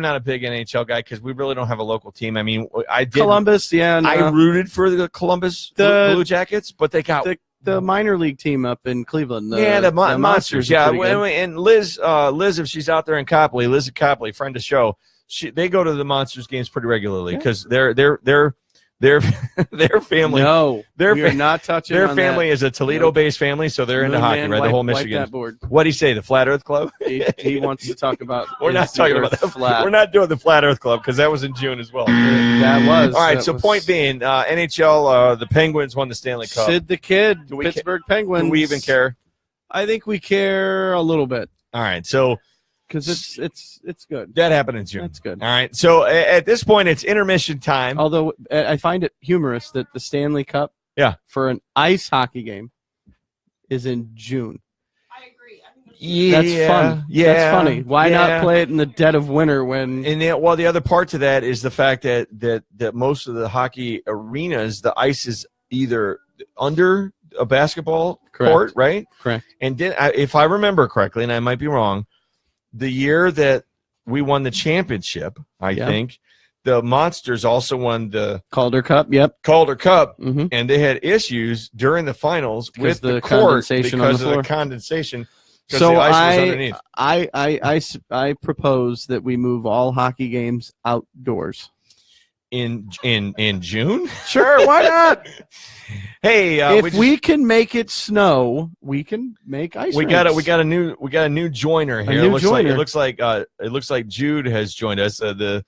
not a big NHL guy because we really don't have a local team. I mean, Columbus, yeah. No. I rooted for the Columbus Blue Jackets, but they got the minor league team up in Cleveland. The Monsters. Yeah, and Liz, if she's out there in Copley, Liz at Copley, friend of the show, they go to the Monsters games pretty regularly because their family. No, we are not touching. Their family is a Toledo-based family, so they're into hockey, right? The whole Michigan. What do you say? The Flat Earth Club? He wants to talk about. We're not talking about that. We're not doing the Flat Earth Club because that was in June as well. That was all right. So point being, NHL, the Penguins won the Stanley Cup. Sid the Kid, Pittsburgh Penguins. Do we even care? I think we care a little bit. All right. So. Because it's good. That happened in June. That's good. All right. So at this point, it's intermission time. Although I find it humorous that the Stanley Cup, for an ice hockey game, is in June. I agree. Yeah, that's fun. Yeah, that's funny. Why not play it in the dead of winter when? And the other part to that is the fact that most of the hockey arenas, the ice is either under a basketball court, right? Correct. And if I remember correctly, and I might be wrong, the year that we won the championship, I think, the Monsters also won the Calder Cup. Yep, Calder Cup, and they had issues during the finals with the court because of the condensation. So the ice was underneath. I propose that we move all hockey games outdoors. In June? Sure, why not? Hey, if we can make it snow, we can make ice. We got a new joiner here. It looks like Jude has joined us. The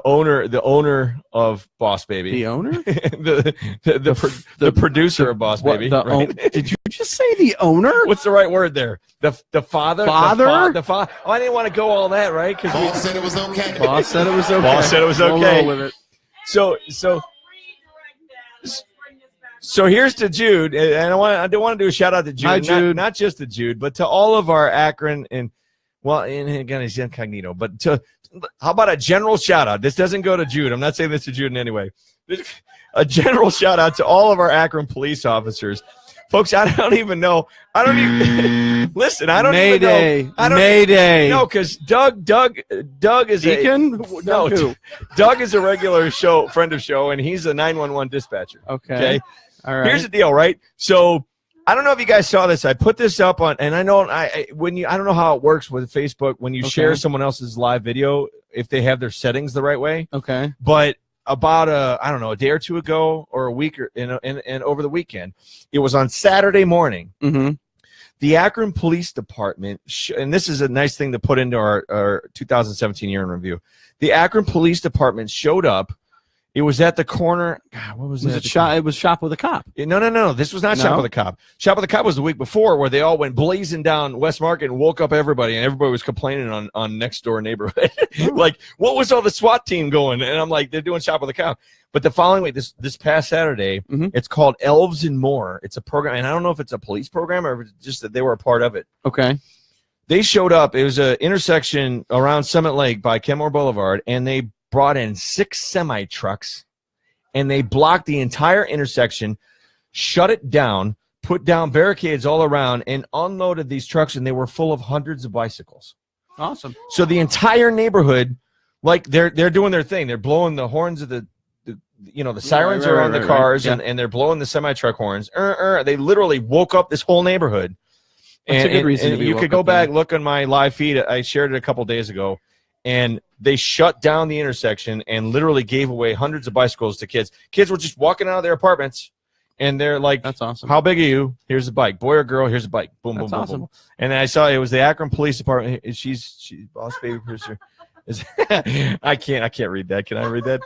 owner of Boss Baby. The owner? the producer of Boss Baby. Right? Did you just say the owner? What's the right word there? The father? Father? The father. Oh, I didn't want to go all that, right? Because Boss said it was okay. Boss said it was okay. Boss said it was okay. We'll roll with it. So here's to Jude, and I do want to do a shout out to Jude. Hi, Jude. Not just to Jude, but to all of our Akron and again he's incognito, but how about a general shout out? This doesn't go to Jude. I'm not saying this to Jude in any way. A general shout out to all of our Akron police officers. Folks, I don't even know. I don't even listen. I don't Mayday. even know. Mayday. No, because Doug is Deacon? Doug is a regular friend of show, and he's a 911 dispatcher. Okay. All right. Here's the deal, right? So I don't know if you guys saw this. I put this up on, and I don't know how it works with Facebook when you share someone else's live video if they have their settings the right way. Okay. But about a day or two ago or a week and over the weekend, it was on Saturday morning. Mm-hmm. The Akron Police Department, and this is a nice thing to put into our 2017 year in review. The Akron Police Department showed up. It was at the corner. God, what was that? It was Shop with a Cop. No. This was not Shop with a Cop. Shop with a Cop was the week before, where they all went blazing down West Market and woke up everybody, and everybody was complaining on next door neighborhood. Like, what was all the SWAT team going? And I'm like, they're doing Shop with a Cop. But the following week, this past Saturday, it's called Elves and More. It's a program, and I don't know if it's a police program or if it's just that they were a part of it. Okay. They showed up. It was an intersection around Summit Lake by Kenmore Boulevard, and they brought in 6 semi-trucks, and they blocked the entire intersection, shut it down, put down barricades all around, and unloaded these trucks, and they were full of hundreds of bicycles. Awesome. So the entire neighborhood, like they're doing their thing. They're blowing the horns of the the sirens are on the cars and they're blowing the semi-truck horns. They literally woke up this whole neighborhood. That's a good reason to be you woke could go up back, then. look on my live feed. I shared it a couple days ago, and they shut down the intersection and literally gave away hundreds of bicycles to kids. Kids were just walking out of their apartments, and they're like, That's awesome. "How big are you? Here's a bike. Boy or girl? Here's a bike. Boom, That's boom, awesome. boom, boom." And then I saw it was the Akron Police Department. She's boss baby producer. I can't read that. Can I read that?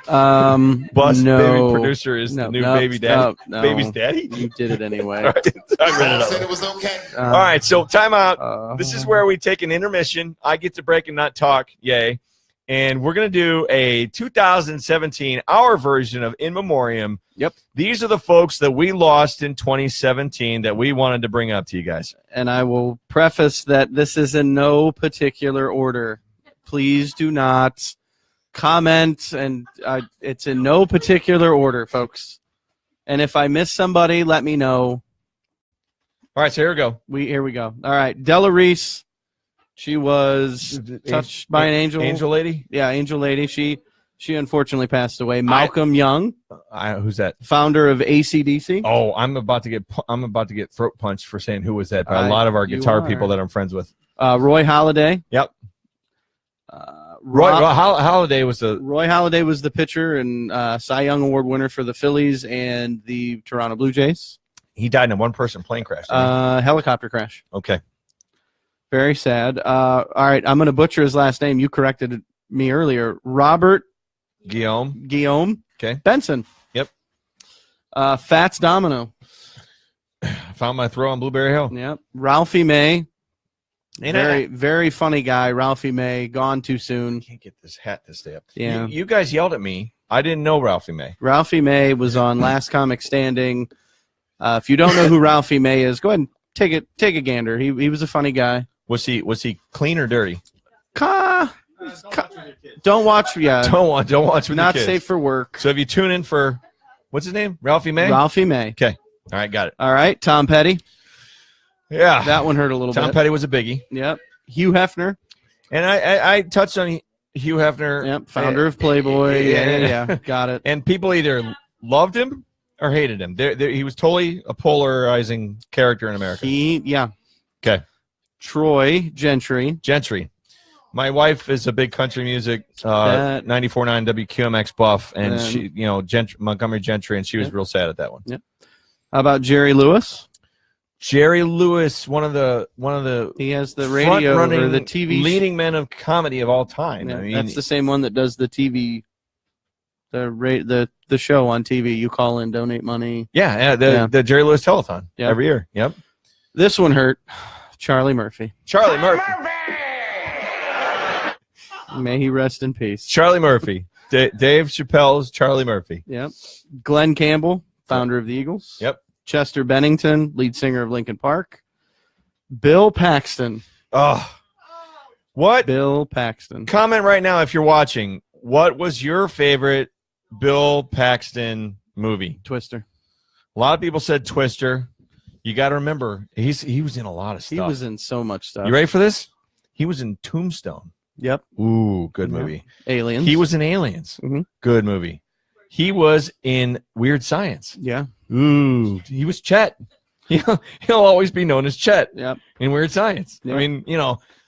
Boss baby producer is the new baby daddy. No. Baby's daddy. You did it anyway. All right, I read it out. Said it was okay. All right, so time out. This is where we take an intermission. I get to break and not talk. Yay. And we're going to do a 2017, our version of In Memoriam. Yep. These are the folks that we lost in 2017 that we wanted to bring up to you guys. And I will preface that this is in no particular order. Please do not comment, and it's in no particular order, folks. And if I miss somebody, let me know. All right, so here we go. Here we go. All right, Della Reese. She was touched by an angel. Angel lady? Yeah, angel lady. She unfortunately passed away. Malcolm Young, Who's that? founder of AC/DC. Oh, I'm about to get throat punched for saying who was that by a lot of our You guitar are. people that I'm friends with. Roy Halladay. Yep. Roy Halladay was the Halladay was the pitcher and Cy Young Award winner for the Phillies and the Toronto Blue Jays. he died in a one-person plane crash. didn't Helicopter crash. he? Okay. Very sad. All right, I'm going to butcher his last name. You corrected me earlier. Robert Guillaume. Okay. Benson. Yep. Fats Domino. Found my throw on Blueberry Hill. Yep. Ralphie May. And Very funny guy. Ralphie May, gone too soon. can't get this hat to stay up. Yeah. You guys yelled at me. I didn't know Ralphie May. Ralphie May was on Last Comic Standing. If you don't know who Ralphie May is, go ahead and take a gander. He was a funny guy. Was he clean or dirty? Don't watch. Yeah. Don't watch with Not the kids. safe for work. So if you tune in for what's his name? Ralphie May? Ralphie May. Okay. All right, got it. All right. Tom Petty. Yeah. That one hurt a little Tom bit. Petty was a biggie. Yep. Hugh Hefner. And I touched on Hugh Hefner. Yep. Founder of Playboy. Yeah. Yeah. Got it. And people either loved him or hated him. He was totally a polarizing character in America. Okay. Troy Gentry. My wife is a big country music 94.9 WQMX buff, and she, Montgomery Gentry, and she was real sad at that one. Yep. How about Jerry Lewis? Jerry Lewis, one of the He has the radio or the TV leading men of comedy of all time. Yeah, I mean, that's the same one that does the TV, the show on TV. You call in, donate money. the Jerry Lewis Telethon every year. Yep. This one hurt. Charlie Murphy. Charlie Murphy. May he rest in peace. Charlie Murphy. Dave Chappelle's Charlie Murphy. Yep. Glenn Campbell, founder of the Eagles. Yep. Chester Bennington, lead singer of Linkin Park. Bill Paxton. Oh, what? Bill Paxton. Comment right now if you're watching. What was your favorite Bill Paxton movie? Twister. A lot of people said Twister. You got to remember, he was in a lot of stuff. He was in so much stuff. You ready for this? He was in Tombstone. Yep. Ooh, good movie. Aliens. He was in Aliens. Mhm. Good movie. He was in Weird Science. Yeah. Ooh, he was Chet. He'll always be known as Chet. Yep. In Weird Science. Yep. I mean,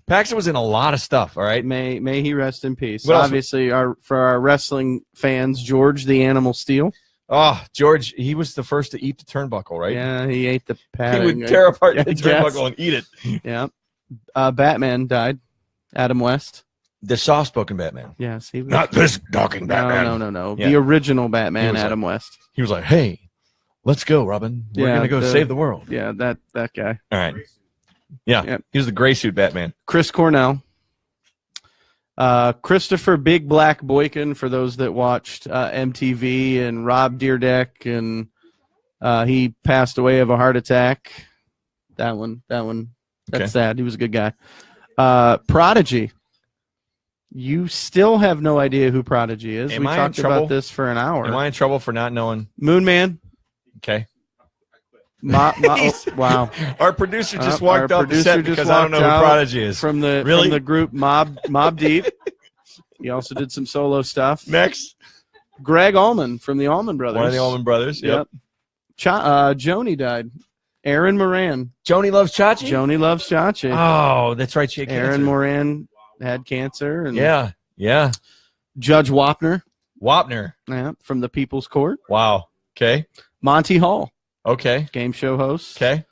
Paxton was in a lot of stuff. All right. May he rest in peace. What else? Obviously, for our wrestling fans, George the Animal Steel. Oh, George, he was the first to eat the turnbuckle, right? Yeah, he ate the He padding. would tear apart I the guess. turnbuckle and eat it. Yeah. Batman died. Adam West. The soft-spoken Batman. Yes, he was. Not this talking Batman. No. Yeah. The original Batman, He was Adam West. He was like, hey, let's go, Robin. We're Yeah, going to go save the world. Yeah, that guy. All right. Yeah. Yep. He was the gray suit Batman. Chris Cornell. Christopher Big Black Boykin, for those that watched MTV, and Rob Dyrdek, and he passed away of a heart attack. That one. That's Okay. sad. He was a good guy. Prodigy. You still have no idea who Prodigy is. Am We I in talked trouble? about this for an hour. Am I in trouble for not knowing? Moon Man. Okay. Wow. Our producer just Our walked off the producer set just because I don't know walked who out Prodigy is. From Really? the group Mob Deep. He also did some solo stuff. Next. Greg Allman from the Allman Brothers. One of the Allman Brothers. Yep. Joni died. Aaron Moran. Joni loves Chachi? Joni loves Chachi. Oh, that's right. She had Aaron cancer. Moran had cancer. And Yeah. Judge Wapner. Wapner. Yeah, from the People's Court. Wow. Okay. Monty Hall, Okay. game show host. Okay.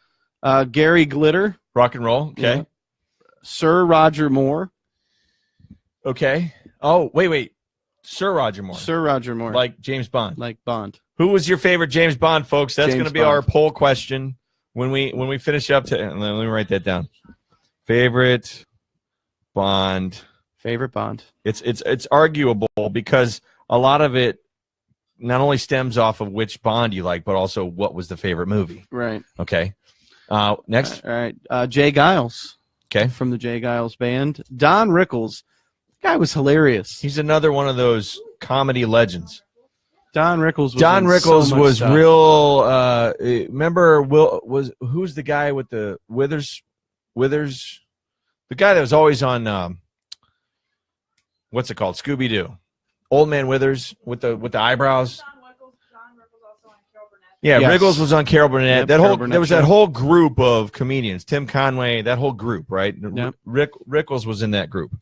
Gary Glitter. Rock and roll. Okay. Yeah. Sir Roger Moore. Okay. Oh, wait. Sir Roger Moore. Sir Roger Moore. Like James Bond. Like Bond. Who was your favorite James Bond, folks? That's James going to be Bond. our poll question when we finish up. Let me write that down. Favorite Bond. Favorite Bond. It's arguable because a lot of it not only stems off of which Bond you like, but also what was the favorite movie. Right. Okay. Next. All right. Jay Giles. Okay. From the Jay Giles Band. Don Rickles. Guy was hilarious. He's another one of those comedy legends. Don Rickles was real. Remember who's the guy with the Withers? The guy that was always on what's it called? Scooby-Doo. Old Man Withers with the eyebrows. John Rickles also on Carol Burnett. Yeah, Yes. Rickles was on Carol Burnett. Yep, Carol Burnett There was show. that whole group of comedians. Tim Conway, that whole group, right? Yep. Rickles was in that group.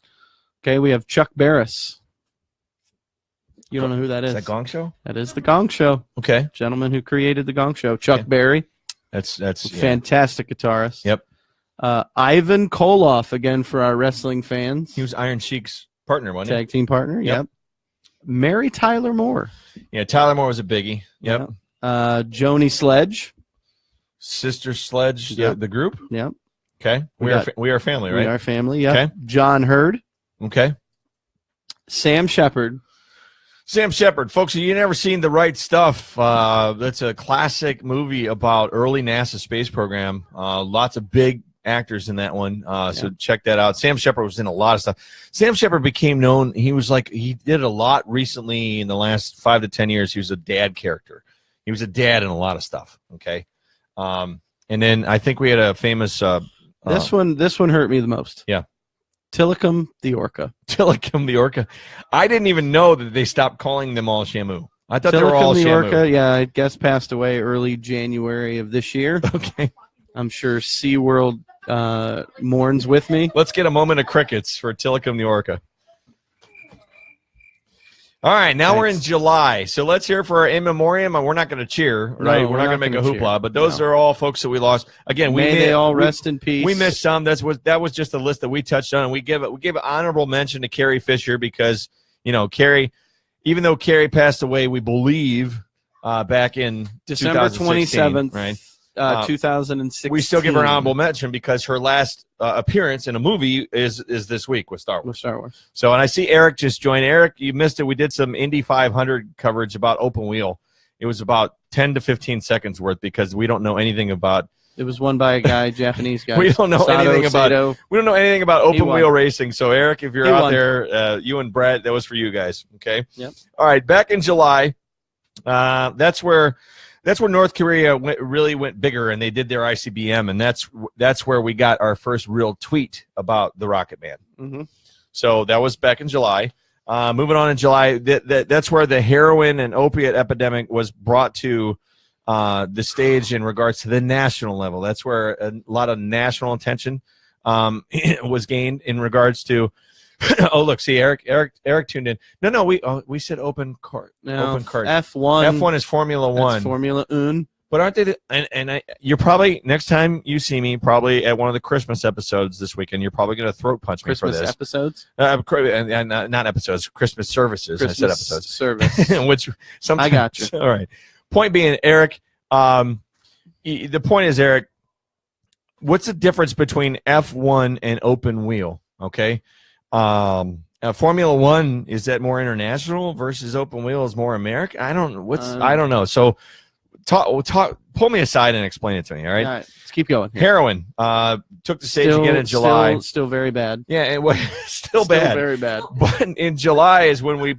Okay, we have Chuck Barris. You don't know who that is? Is that Gong Show? That is the Gong Show. Okay, Gentleman who created the Gong Show. Chuck Okay. Berry. that's Fantastic guitarist. Yep. Ivan Koloff, again for our wrestling fans. He was Iron Sheik's partner, wasn't Tag team partner. Yep. Yep. Mary Tyler Moore. he? Yeah, Tyler Moore was a biggie. Yep. Joni Sledge. Sister Sledge, Yep. the group. Yep. Okay, we are family, right? We are family. Yep. Okay. John Hurd. Okay. Sam Shepard. Sam Shepard, folks, if you've never seen The Right Stuff, that's a classic movie about early NASA space program. Lots of big actors in that one, so check that out. Sam Shepard was in a lot of stuff. Sam Shepard became known. He did a lot recently in the last 5 to 10 years. He was a dad character. He was a dad in a lot of stuff. Okay, and then I think we had a famous. This one hurt me the most. Yeah. Tilikum the Orca. Tilikum the Orca. I didn't even know that they stopped calling them all Shamu. I thought they were all Tilikum the Shamu. Orca, yeah, I guess passed away early January of this year. Okay. I'm sure SeaWorld mourns with me. Let's get a moment of crickets for Tilikum the Orca. All right, now we're in Thanks. July, so let's hear for our in memoriam. And we're not going to cheer, right? No, we're not going to make a gonna hoopla, cheer. but those No. are all folks that we lost. Again, May they all rest in peace. We missed some. That was just a list that we touched on, and we give an honorable mention to Carrie Fisher because Carrie, even though Carrie passed away, we believe back in December 2016, 27th, right? 2016. We still give her an honorable mention because her last appearance in a movie is this week with Star Wars. with Star Wars. So, and I see Eric just joined. Eric, you missed it. We did some Indy 500 coverage about Open Wheel. It was about 10 to 15 seconds worth because we don't know anything about. It was won by a guy, Japanese guy. We don't know Sato anything about. Sato. We don't know anything about He open won. wheel racing. So, Eric, if you're He out won. there, you and Brett, that was for you guys. Okay. Yep. All right. Back in July, that's where North Korea really went bigger, and they did their ICBM, and that's where we got our first real tweet about the Rocket Man. Mm-hmm. So that was back in July. Moving on in July, that's where the heroin and opiate epidemic was brought to the stage in regards to the national level. That's where a lot of national attention was gained in regards to. Oh, look, see, Eric tuned in. No, we said open cart. Now, Open cart. F1. F1 is Formula One. That's Formula Un. But aren't they? You're probably next time you see me, probably at one of the Christmas episodes this weekend. You're probably going to throat punch me Christmas for this. episodes. And not episodes, Christmas services. Christmas I said episodes. service. Which sometimes, I got you. All right. Point being, Eric. The point is, Eric. What's the difference between F1 and open wheel? Okay. Formula One, is that more international versus open wheel is more American? I don't know. So pull me aside and explain it to me. All right. All right, let's keep going. Here. Heroin took the stage again in July. Still very bad. Yeah, it was still bad. Very bad. But in July is when we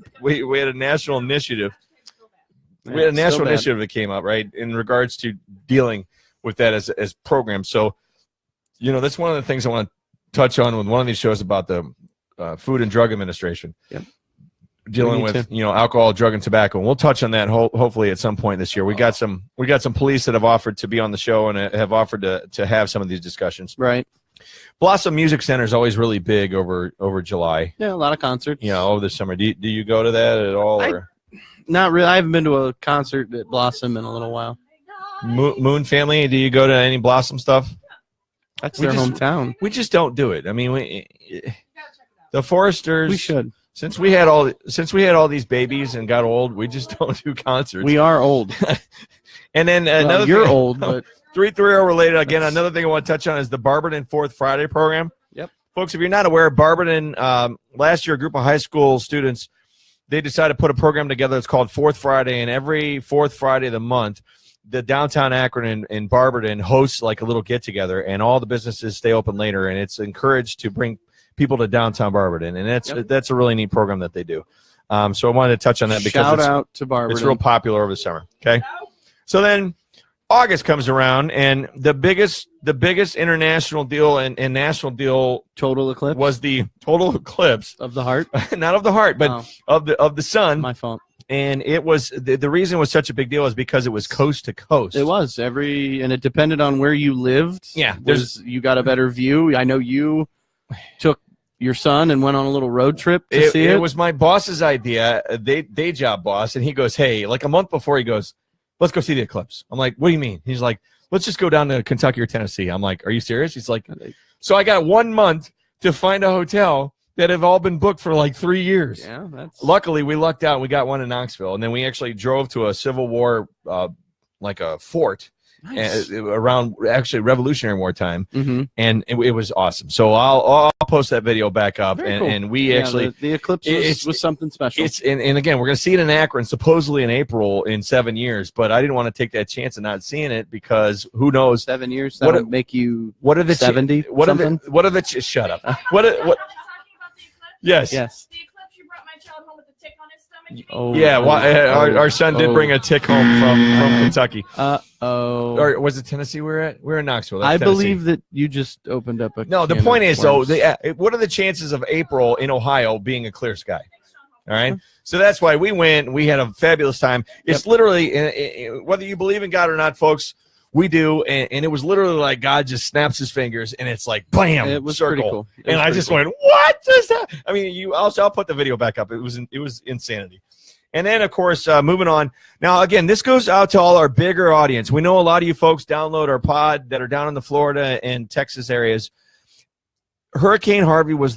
had a national initiative. We had a Still national bad. initiative that came up, right, in regards to dealing with that as programs. So, that's one of the things I want to touch on with one of these shows about the Food and Drug Administration. Yep. dealing need with to. alcohol, drug, and tobacco. And we'll touch on that hopefully at some point this year. We got some police that have offered to be on the show and have offered to have some of these discussions. Right. Blossom Music Center is always really big over July. Yeah, a lot of concerts. Over the summer. Do you go to that at all? Or Not really. I haven't been to a concert at Blossom in a little while. Moon Family? Do you go to any Blossom stuff? That's We their just- hometown. We just don't do it. I mean, the Foresters. We should. Since we had all these babies and got old, we just don't do concerts. We are old. And then Well, another you're thing, old, but 330 related again. Another thing I want to touch on is the Barberton Fourth Friday program. Yep. Folks, if you're not aware, Barberton last year, a group of high school students, they decided to put a program together. It's called Fourth Friday, and every fourth Friday of the month, the downtown Akron in Barberton hosts like a little get together, and all the businesses stay open later, and it's encouraged to bring people to downtown Barberton, and that's a really neat program that they do. So I wanted to touch on that because shout out to Barberton. it's real popular over the summer. Okay, so then August comes around, and the biggest international deal and national deal Total eclipse was the total eclipse, of the heart. not of the heart, but of the sun. My fault. And it was the reason it was such a big deal is because it was coast to coast. It was and it depended on where you lived. Yeah, you got a better view. I know you took your son and went on a little road trip to see it. It was my boss's idea, day job boss, and he goes, "Hey," like a month before, he goes, "Let's go see the eclipse." I'm like, "What do you mean?" He's like, "Let's just go down to Kentucky or Tennessee." I'm like, "Are you serious?" He's like, "So I got 1 month to find a hotel that have all been booked for like 3 years." Yeah, that's Luckily, we lucked out. We got one in Knoxville, and then we actually drove to a Civil War, like a fort, nice. around actually Revolutionary War time, Mm-hmm. and it was awesome. So I'll post that video back up, Very cool. and we actually the eclipse was something special. it's and again we're gonna see it in Akron supposedly in April in 7 years, but I didn't want to take that chance of not seeing it because who knows 7 years. what That would make you what are the 70. what are something? the what are the shut up what Talking about the eclipse? yes Yes. The eclipse, you brought my child home with a tick on his stomach. You Oh. yeah our son did Oh. bring a tick home from Kentucky Oh. or was it Tennessee we're in Knoxville. That's I Tennessee. believe that you just opened up a. No, the can point of is, though, worms. what are the chances of April in Ohio being a clear sky? All right. So that's why we went. We had a fabulous time. It's literally, whether you believe in God or not, folks, we do. And it was literally like God just snaps his fingers and it's like, bam, It was circle. pretty cool. It And was I pretty just cool. went, what just happened? I mean, I'll put the video back up. It was insanity. And then, of course, moving on. Now, again, this goes out to all our bigger audience. We know a lot of you folks download our pod that are down in the Florida and Texas areas. Hurricane Harvey was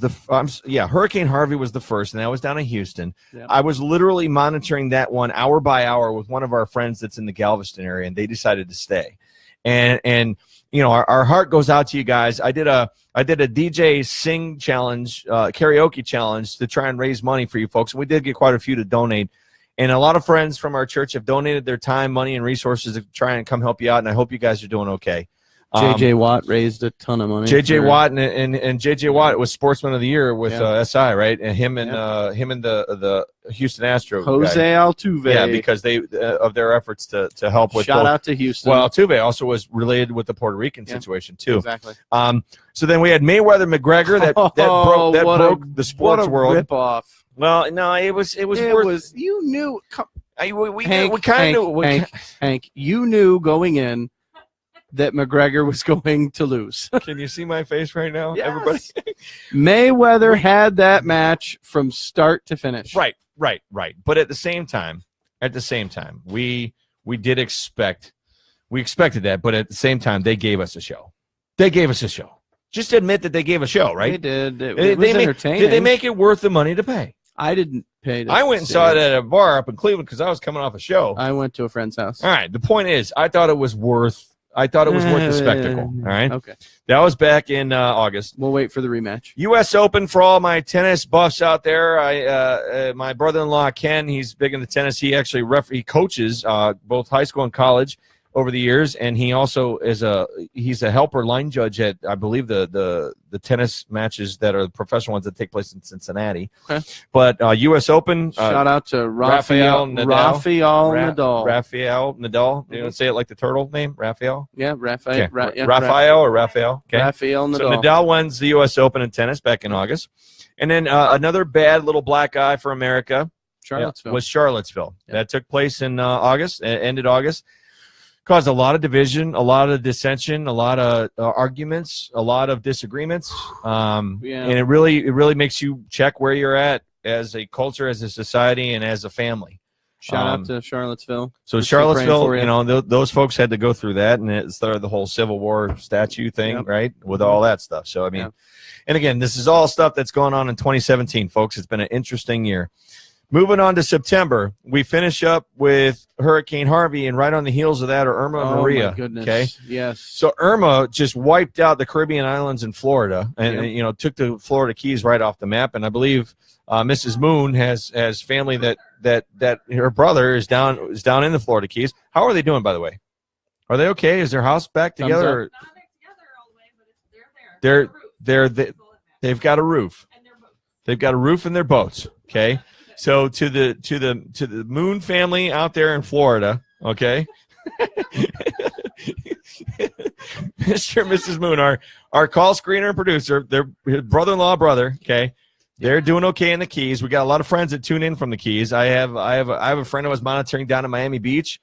Hurricane Harvey was the first, and that was down in Houston. Yep. I was literally monitoring that one hour by hour with one of our friends that's in the Galveston area, and they decided to stay. And our heart goes out to you guys. I did a DJ sing challenge, karaoke challenge to try and raise money for you folks, and we did get quite a few to donate. And a lot of friends from our church have donated their time, money, and resources to try and come help you out, and I hope you guys are doing okay. JJ Watt raised a ton of money. JJ for- Watt and JJ Watt was Sportsman of the Year with SI, right? And him and the Houston Astros Jose guy. Altuve. Yeah, because they of their efforts to help with shout both. out to Houston. Well, Altuve also was related with the Puerto Rican situation too. exactly. So then we had Mayweather McGregor that broke the sports what a world. Rip off. Well, no, it was worth. You knew. We Hank, kind of knew. Hank, you knew going in that McGregor was going to lose. Can you see my face right now, Yes. everybody? Mayweather had that match from start to finish. Right. But at the same time, we expected that. But at the same time, they gave us a show. Just admit that they gave a show, right? They did. It was entertaining. Did they make it worth the money to pay? I didn't pay. I went and saw it at a bar up in Cleveland because I was coming off a show. I went to a friend's house. All right. The point is, I thought it was worth the spectacle. All right. Okay. That was back in August. We'll wait for the rematch. U.S. Open for all my tennis buffs out there. My brother-in-law Ken, he's big into tennis. He actually he coaches both high school and college over the years, and he also he's a helper line judge at I believe the tennis matches that are the professional ones that take place in Cincinnati. Okay. But U.S. Open. Shout out to Rafael Nadal. Nadal. Rafael Nadal. You know, say it like the turtle name, Rafael. Yeah, Rafael. Okay. Yeah, Rafael or Rafael. Okay. Rafael Nadal. So Nadal wins the U.S. Open in tennis back in August. And then another bad little black eye for America. Charlottesville. was Charlottesville. Yep. That took place in August, ended August. Caused a lot of division, a lot of dissension, a lot of arguments, a lot of disagreements. And it really makes you check where you're at as a culture, as a society, and as a family. Shout out to Charlottesville. So We're still praying Charlottesville, for you. those folks had to go through that, and it's the whole Civil War statue thing, Yep. right, with all that stuff. So, I mean, Yep. and again, this is all stuff that's going on in 2017, folks. It's been an interesting year. Moving on to September, we finish up with Hurricane Harvey, and right on the heels of that are Irma and Maria. My goodness. Okay, Yes. so Irma just wiped out the Caribbean islands in Florida, and took the Florida Keys right off the map. And I believe Mrs. Moon has family that her brother is down in the Florida Keys. How are they doing, by the way? Are they okay? Is their house back Thumbs together? up. Or Not back together all the way, but they're there. they've got a roof. And their boats. They've got a roof in their boats. Okay. So to the Moon family out there in Florida, okay, Mr. and Mrs. Moon, our call screener and producer, their brother-in-law brother, okay, they're doing okay in the Keys. We got a lot of friends that tune in from the Keys. I have a friend I was monitoring down in Miami Beach.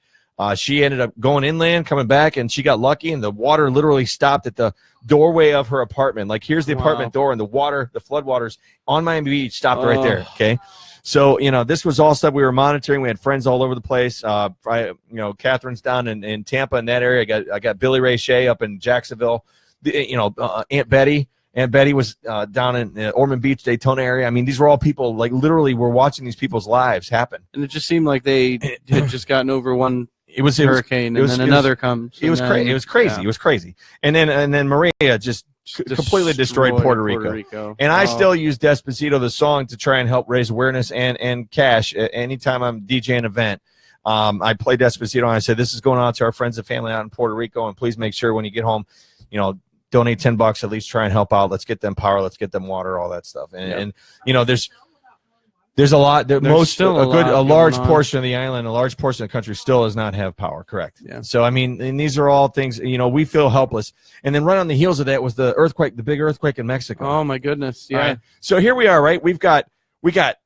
She ended up going inland, coming back, and she got lucky, and the water literally stopped at the doorway of her apartment. Like, here's the apartment door, and the floodwaters on Miami Beach stopped right there, okay? So, this was all stuff we were monitoring. We had friends all over the place. Catherine's down in Tampa in that area. I got Billy Ray Shea up in Jacksonville. Aunt Betty. Aunt Betty was down in Ormond Beach, Daytona area. I mean, these were all people, like, literally we're watching these people's lives happen. And it just seemed like they had just gotten over one hurricane, and then another comes. It was crazy. It was crazy. Yeah. It was crazy. And then Maria just completely destroyed Puerto Rico. And I still use Despacito, the song, to try and help raise awareness and cash. Anytime I'm DJing an event, I play Despacito, and I say, this is going on to our friends and family out in Puerto Rico, and please make sure when you get home, donate $10, at least try and help out. Let's get them power. Let's get them water, all that stuff. And there's a lot. A large portion of the island, a large portion of the country still does not have power. Correct. Yeah. So, I mean, and these are all things, we feel helpless. And then right on the heels of that was the earthquake, the big earthquake in Mexico. Oh my goodness. Yeah. All right. So here we are, right? We got the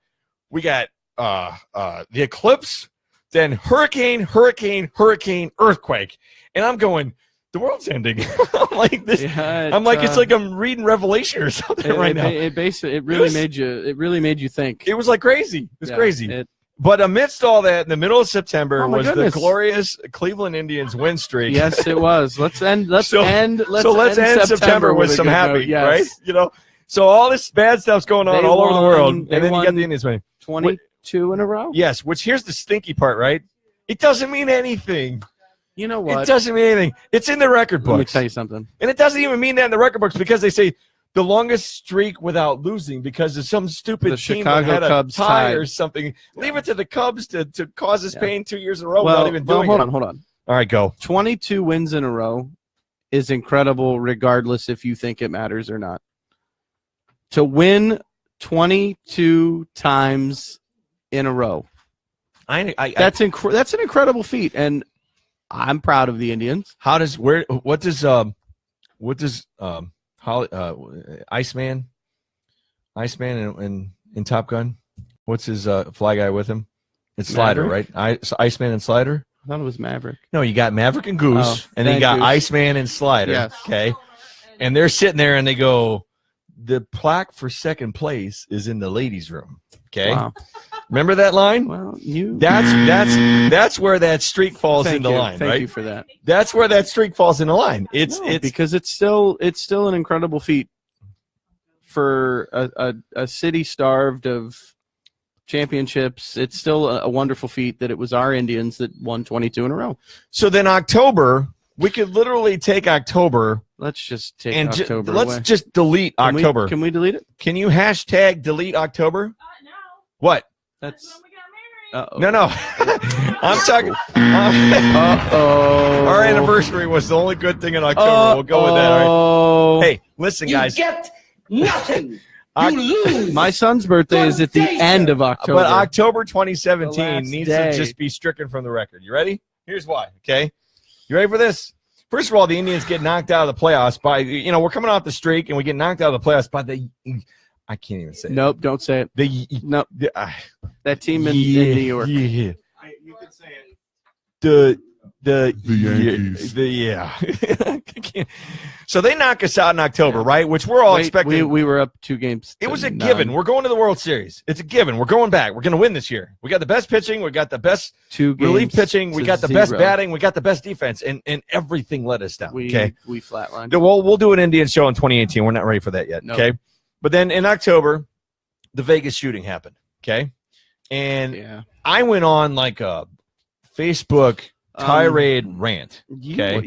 eclipse, then hurricane, earthquake. And I'm going, the world's ending. I'm like this. Yeah, it's like I'm reading Revelation or something right now. It really made you think. It was like crazy. It was crazy. But amidst all that, in the middle of September was the glorious Cleveland Indians win streak. Yes, it was. Let's end September with some happy, yes. Right? So all this bad stuff's going on all over the world, and then you got the Indians winning 22 in a row. Yes, which here's the stinky part, right? It doesn't mean anything. You know what? It doesn't mean anything. It's in the record books. Let me tell you something. And it doesn't even mean that in the record books, because they say the longest streak without losing because of some stupid team that had a Cubs tie tied. or something. Leave it to the Cubs to cause us pain 2 years in a row without even doing it. Hold on. All right, go. 22 wins in a row is incredible, regardless if you think it matters or not. To win 22 times in a row, that's an incredible feat, and I'm proud of the Indians. What does Iceman in Top Gun? What's his fly guy with him? It's Slider, Maverick? right? Iceman and Slider. I thought it was Maverick. No, you got Maverick and Goose, and then you got Goose. Iceman and Slider. Yes. Okay, and they're sitting there and they go, the plaque for second place is in the ladies' room. Okay, Wow. Remember that line? Well, that's where that streak falls into line, right? Thank you for that. That's where that streak falls into line. It's because it's still an incredible feat for a city starved of championships. It's still a wonderful feat that it was our Indians that won 22 in a row. So then October, we could literally take October. Let's just take and October let's away. just delete October. Can we delete it? Can you hashtag delete October? No. What? That's That's when we got married. No. I'm talking. Our anniversary was the only good thing in October. We'll go with that. All right. Hey, listen, guys. You get nothing. You lose. My son's birthday is at the end of October. But October The 2017 last needs day. to just be stricken from the record. You ready? Here's why. Okay. You ready for this? First of all, the Indians get knocked out of the playoffs by, we're coming off the streak and we get knocked out of the playoffs by the I can't even say Nope, don't say it. it. Nope. That team in Yeah, New York. Yeah. You can say it. The Yankees. I can't. So they knock us out in October, right? Which we're all Wait, expecting. we were up 2 games. It was a to given. none. We're going to the World Series. It's a given. We're going back. We're going to win this year. We got the best pitching. We got the best 2 games relief pitching. We to got the best 0. batting. We got the best defense, and everything let us down. We Okay. flatlined. We'll do an Indian show in 2018. We're not ready for that yet. Nope. Okay. But then in October, the Vegas shooting happened. Okay. And Yeah. I went on like a Facebook tirade rant. Okay.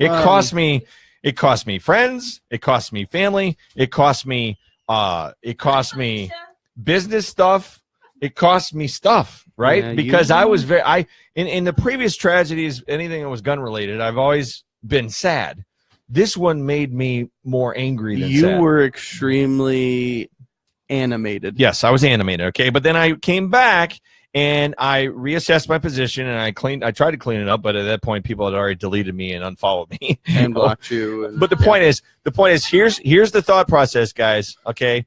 It cost me friends, it cost me family, it cost me business stuff, it cost me stuff, right? Yeah, because I was in the previous tragedies, anything that was gun related, I've always been sad. This one made me more angry than You sad. were extremely animated. Yes, I was animated, okay? But then I came back and I reassessed my position and I tried to clean it up, but at that point people had already deleted me and unfollowed me. And blocked you. And, But the point is, here's the thought process, guys, okay?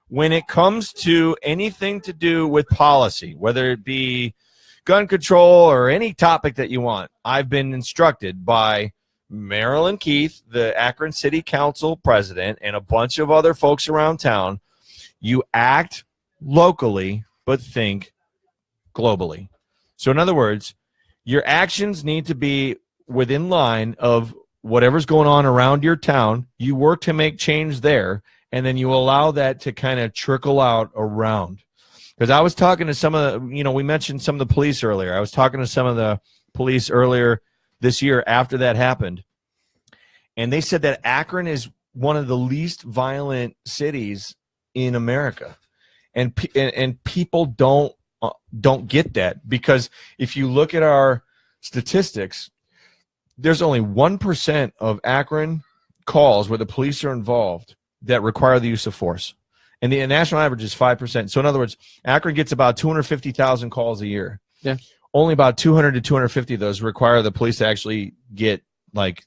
When it comes to anything to do with policy, whether it be gun control or any topic that you want, I've been instructed by Marilyn Keith, the Akron City Council president, and a bunch of other folks around town, you act locally, but think globally. So in other words, your actions need to be within line of whatever's going on around your town. You work to make change there, and then you allow that to kind of trickle out around. Because I was talking to some of the, we mentioned some of the police earlier. I was talking to some of the police earlier this year after that happened, and they said that Akron is one of the least violent cities in America, and people don't get that, because if you look at our statistics, there's only 1% of Akron calls where the police are involved that require the use of force, and the national average is 5%. So in other words, Akron gets about 250,000 calls a year. Yeah. Only about 200 to 250 of those require the police to actually get like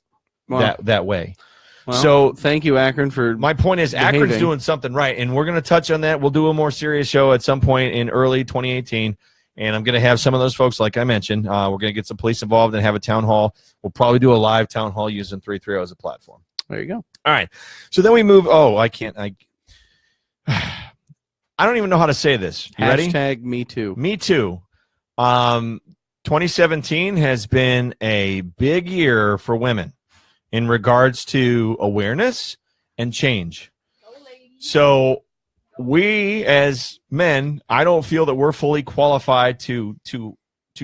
that way. Well, So thank you, Akron, for my point is Akron's behaving. doing something right, and we're going to touch on that. We'll do a more serious show at some point in early 2018, and I'm going to have some of those folks, like I mentioned. We're going to get some police involved and have a town hall. We'll probably do a live town hall using 330 as a platform. There you go. All right. So then we move. Oh, I don't even know how to say this. You ready? Hashtag me too. Me too. 2017 has been a big year for women in regards to awareness and change. So we as men, I don't feel that we're fully qualified to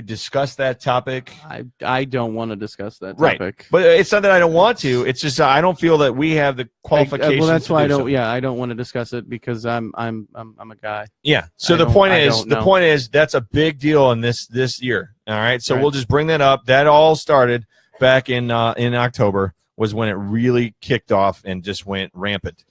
discuss that topic. I don't want to discuss that Right. topic. But it's not that I don't want to. It's just I don't feel that we have the qualifications. Well, that's to why do so. I don't want to discuss it, because I'm a guy. Yeah. So I the don't- point I is, don't know. that's a big deal in this year. All right. So Right. we'll just bring that up. That all started back in October, was when it really kicked off and just went rampant.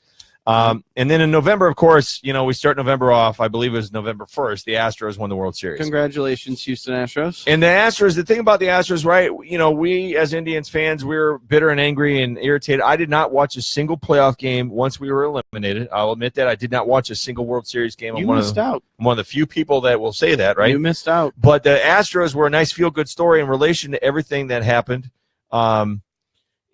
And then in November, of course, we start November off. I believe it was November 1st. The Astros won the World Series. Congratulations, Houston Astros. And the Astros, the thing about the Astros, right? We as Indians fans, we're bitter and angry and irritated. I did not watch a single playoff game once we were eliminated. I'll admit that. I did not watch a single World Series game. You missed out. I'm one of the few people that will say that, right? You missed out. But the Astros were a nice feel-good story in relation to everything that happened,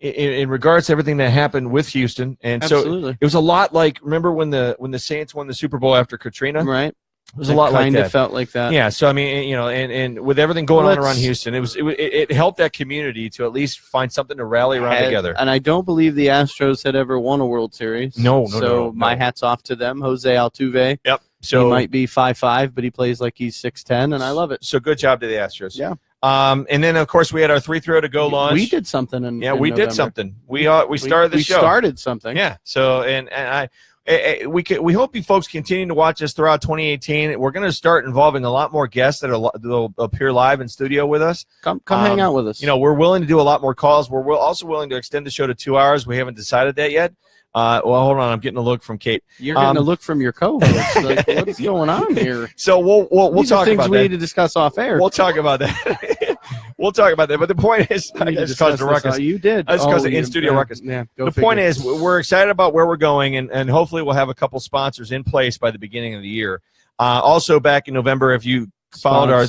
in regards to everything that happened with Houston. And Absolutely. so it was a lot like, remember when the Saints won the Super Bowl after Katrina? Right. It was a lot like Kind that. of felt like that. Yeah, so I mean, and with everything going on Let's- around Houston, it helped that community to at least find something to rally around together. And I don't believe the Astros had ever won a World Series. No. So my hat's off to them. Jose Altuve. Yep. He So might be 5'5", but he plays like he's 6'10", and I love it. So good job to the Astros. Yeah. And then of course we had our 3-0 to go launch. We did something in we November. did something. We started the we show. started something. Yeah. So we hope you folks continue to watch us throughout 2018. We're going to start involving a lot more guests that'll appear live in studio with us. Come hang out with us. We're willing to do a lot more calls. We're also willing to extend the show to 2 hours. We haven't decided that yet. Well, hold on. I'm getting a look from Kate. You're getting a look from your co-host. Like, what is going on here? So we'll These are talk things about we that. need to discuss off air. We'll talk about that. We'll talk about that. But the point is, We I need to just caused a discuss this. ruckus. You did. I just caused an in-studio ruckus. Yeah, go The figure. point is, we're excited about where we're going, and hopefully we'll have a couple sponsors in place by the beginning of the year. Also, back in November, if you followed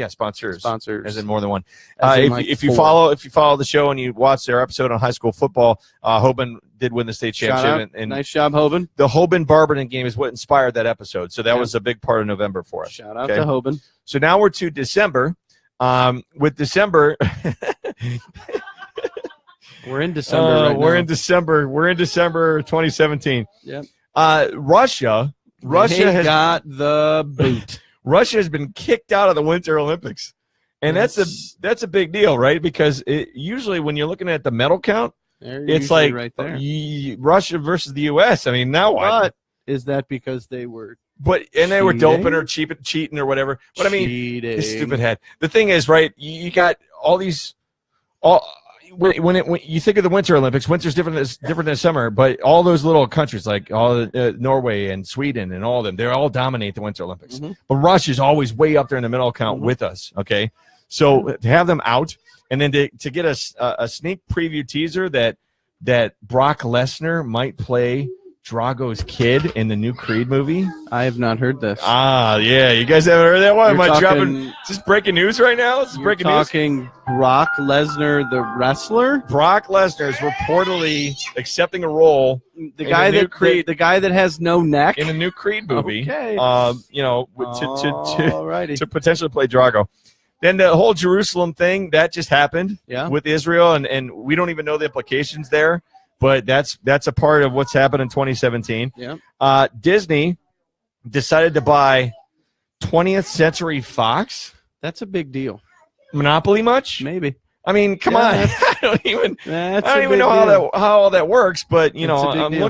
sponsors, as in more than one. As in If like you four. follow the show and you watch their episode on high school football, Hoban did win the state Shout championship, out. and Nice job, Hoban. the Hoban Barberton game is what inspired that episode. So that was a big part of November for us. Shout out Okay. to Hoban. So now we're to December. With December, We're in December right we're now. in December. We're in December 2017. Yep. Russia They got the boot. Russia has been kicked out of the Winter Olympics, and that's a big deal, right? Because usually when you're looking at the medal count, They're it's usually like right there. Russia versus the U.S. I mean, now what? But is that because they were And they were cheating? doping or cheating or whatever. But I mean, cheating? his stupid head. The thing is, right? You got all these. When you think of the Winter Olympics, winter's different than summer. But all those little countries like Norway and Sweden and all of them, they all dominate the Winter Olympics. Mhm. But Russia's always way up there in the middle count with us. Okay, so to have them out and then to get a sneak preview teaser that Brock Lesnar might play Drago's kid in the new Creed movie. I have not heard this. Yeah, you guys haven't heard that one? You're Am I dropping? talking- Is this breaking news right now? Is this You're breaking news? talking Brock Lesnar, the wrestler, Brock Lesnar is reportedly accepting a role the In guy the new that Creed- the guy that has no neck. in a new Creed movie. Okay. To Alrighty. potentially play Drago. Then the whole Jerusalem thing that just happened Yeah. with Israel, and we don't even know the implications there. But that's a part of what's happened in 2017. Yeah. Disney decided to buy 20th Century Fox. That's a big deal. Monopoly much? Maybe. I mean, come Yeah, on. that's- I don't even That's I don't a even big know deal. how all that works, but you It's a know, big I'm deal.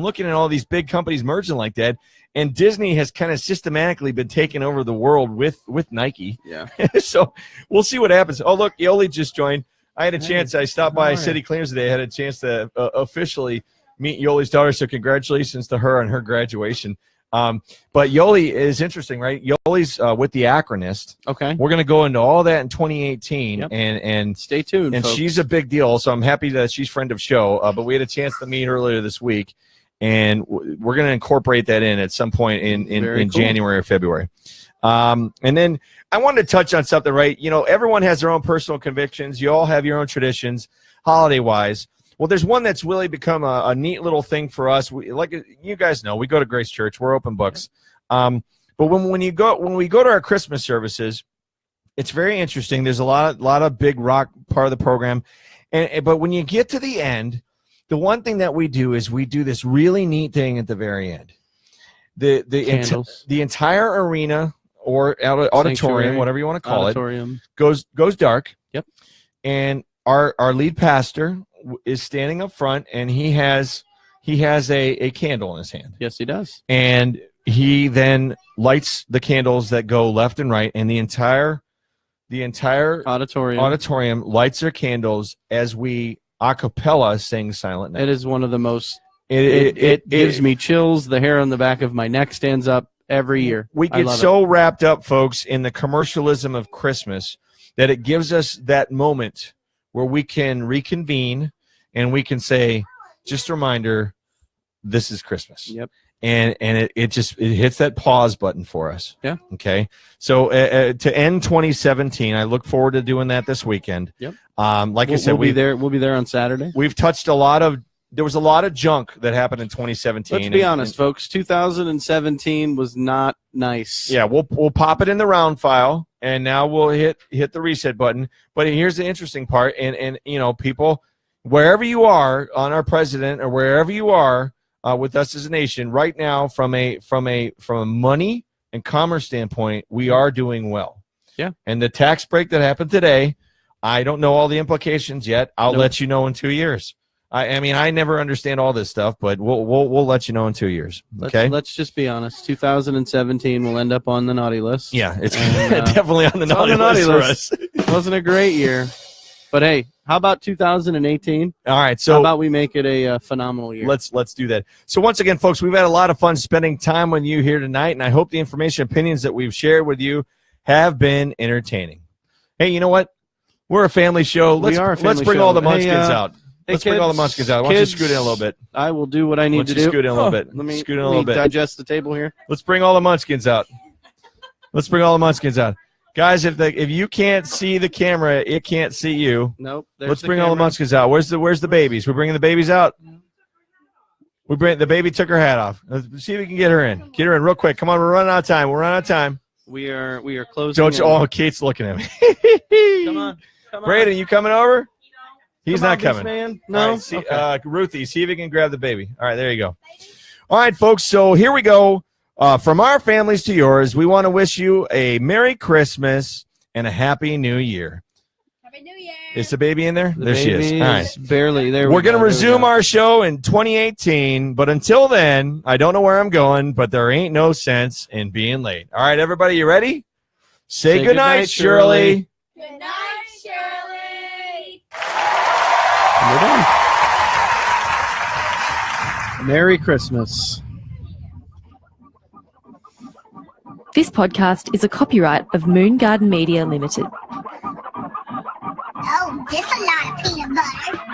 looking at all these big companies merging like that, and Disney has kind of systematically been taking over the world with Nike. Yeah. So we'll see what happens. Oh, look, Yoli just joined. I had a Hey, chance. I stopped by how are City Cleaners today. I had a chance to officially meet Yoli's daughter. So congratulations to her on her graduation. But Yoli is interesting, right? Yoli's with the Acronist. Okay. We're going to go into all that in 2018, Yep. and Stay tuned. and folks. she's a big deal, so I'm happy that she's friend of show. But we had a chance to meet earlier this week, and we're going to incorporate that in at some point in Very cool. January or February. And then I wanted to touch on something, right? You know, everyone has their own personal convictions. You all have your own traditions, holiday-wise. Well, there's one that's really become a neat little thing for us. Like you guys know, we go to Grace Church. We're open books. But when we go to our Christmas services, it's very interesting. There's a lot of big rock part of the program, but when you get to the end, the one thing that we do is we do this really neat thing at the very end. The Candles. the entire arena or auditorium, Sanctuary. whatever you want to call Auditorium. it, goes dark. Yep. And our lead pastor is standing up front, and he has a candle in his hand. Yes, he does. And he then lights the candles that go left and right, and the entire Auditorium. lights their candles as we a cappella sing Silent Night. It is one of the most. It It gives me chills. The hair on the back of my neck stands up every year. We I get love so wrapped up, folks, in the commercialism of Christmas that it gives us that moment where we can reconvene and we can say, just a reminder, this is Christmas. Yep. And it hits that pause button for us. Yeah. Okay. So to end 2017, I look forward to doing that this weekend. Yep. Like I said, we'll be there. We'll be there on Saturday. We've touched there was a lot of junk that happened in 2017. Let's be honest, folks. 2017 was not nice. Yeah, we'll pop it in the round file, and now we'll hit the reset button. But here's the interesting part, and you know, people, wherever you are on our president or wherever you are with us as a nation right now, from a money and commerce standpoint, we are doing well. Yeah. And the tax break that happened today, I don't know all the implications yet. I'll let you know in 2 years. I mean, I never understand all this stuff, but we'll let you know in 2 years. Okay. Let's just be honest. 2017 will end up on the naughty list. Yeah, it's And, definitely on the it's on naughty the naughty list for us. It wasn't a great year, but hey, how about 2018? All right, How so about we make it a phenomenal year? let's do that. So once again, folks, we've had a lot of fun spending time with you here tonight, and I hope the information, opinions that we've shared with you have been entertaining. Hey, you know what? We're a family show. We are a family let's bring show. all the Hey, munchkins out. Let's bring all the kids, munchkins out. Why don't you kids, scoot in a little bit? I will do what I Why need don't to you do. scoot in a little bit? Let me Scoot in a little bit. digest the table here. Let's bring all the munchkins out. Let's bring all the munchkins out. Guys, if you can't see the camera, it can't see you. Nope. Let's bring all the munchkins out. Where's the babies? We're bringing the babies out. The baby took her hat off. Let's see if we can get her in. Get her in real quick. Come on, we're running out of time. We're running out of time. We are closing. Don't you? Oh, Kate's looking at me. Come on. Braden, you coming over? He's not coming. Man. All No. right, see, Okay. Ruthie, see if you can grab the baby. All right, there you go. All right, folks. So here we go. From our families to yours, we want to wish you a Merry Christmas and a Happy New Year. Happy New Year. Is the baby in there? The There she is. baby All right. barely there. We're going to go, there we resume go. our show in 2018, but until then, I don't know where I'm going, but there ain't no sense in being late. All right, everybody, you ready? Say goodnight, Shirley. Good night, Shirley. And we're done. Merry Christmas. This podcast is a copyright of Moon Garden Media Limited. Oh, just a lot of peanut butter.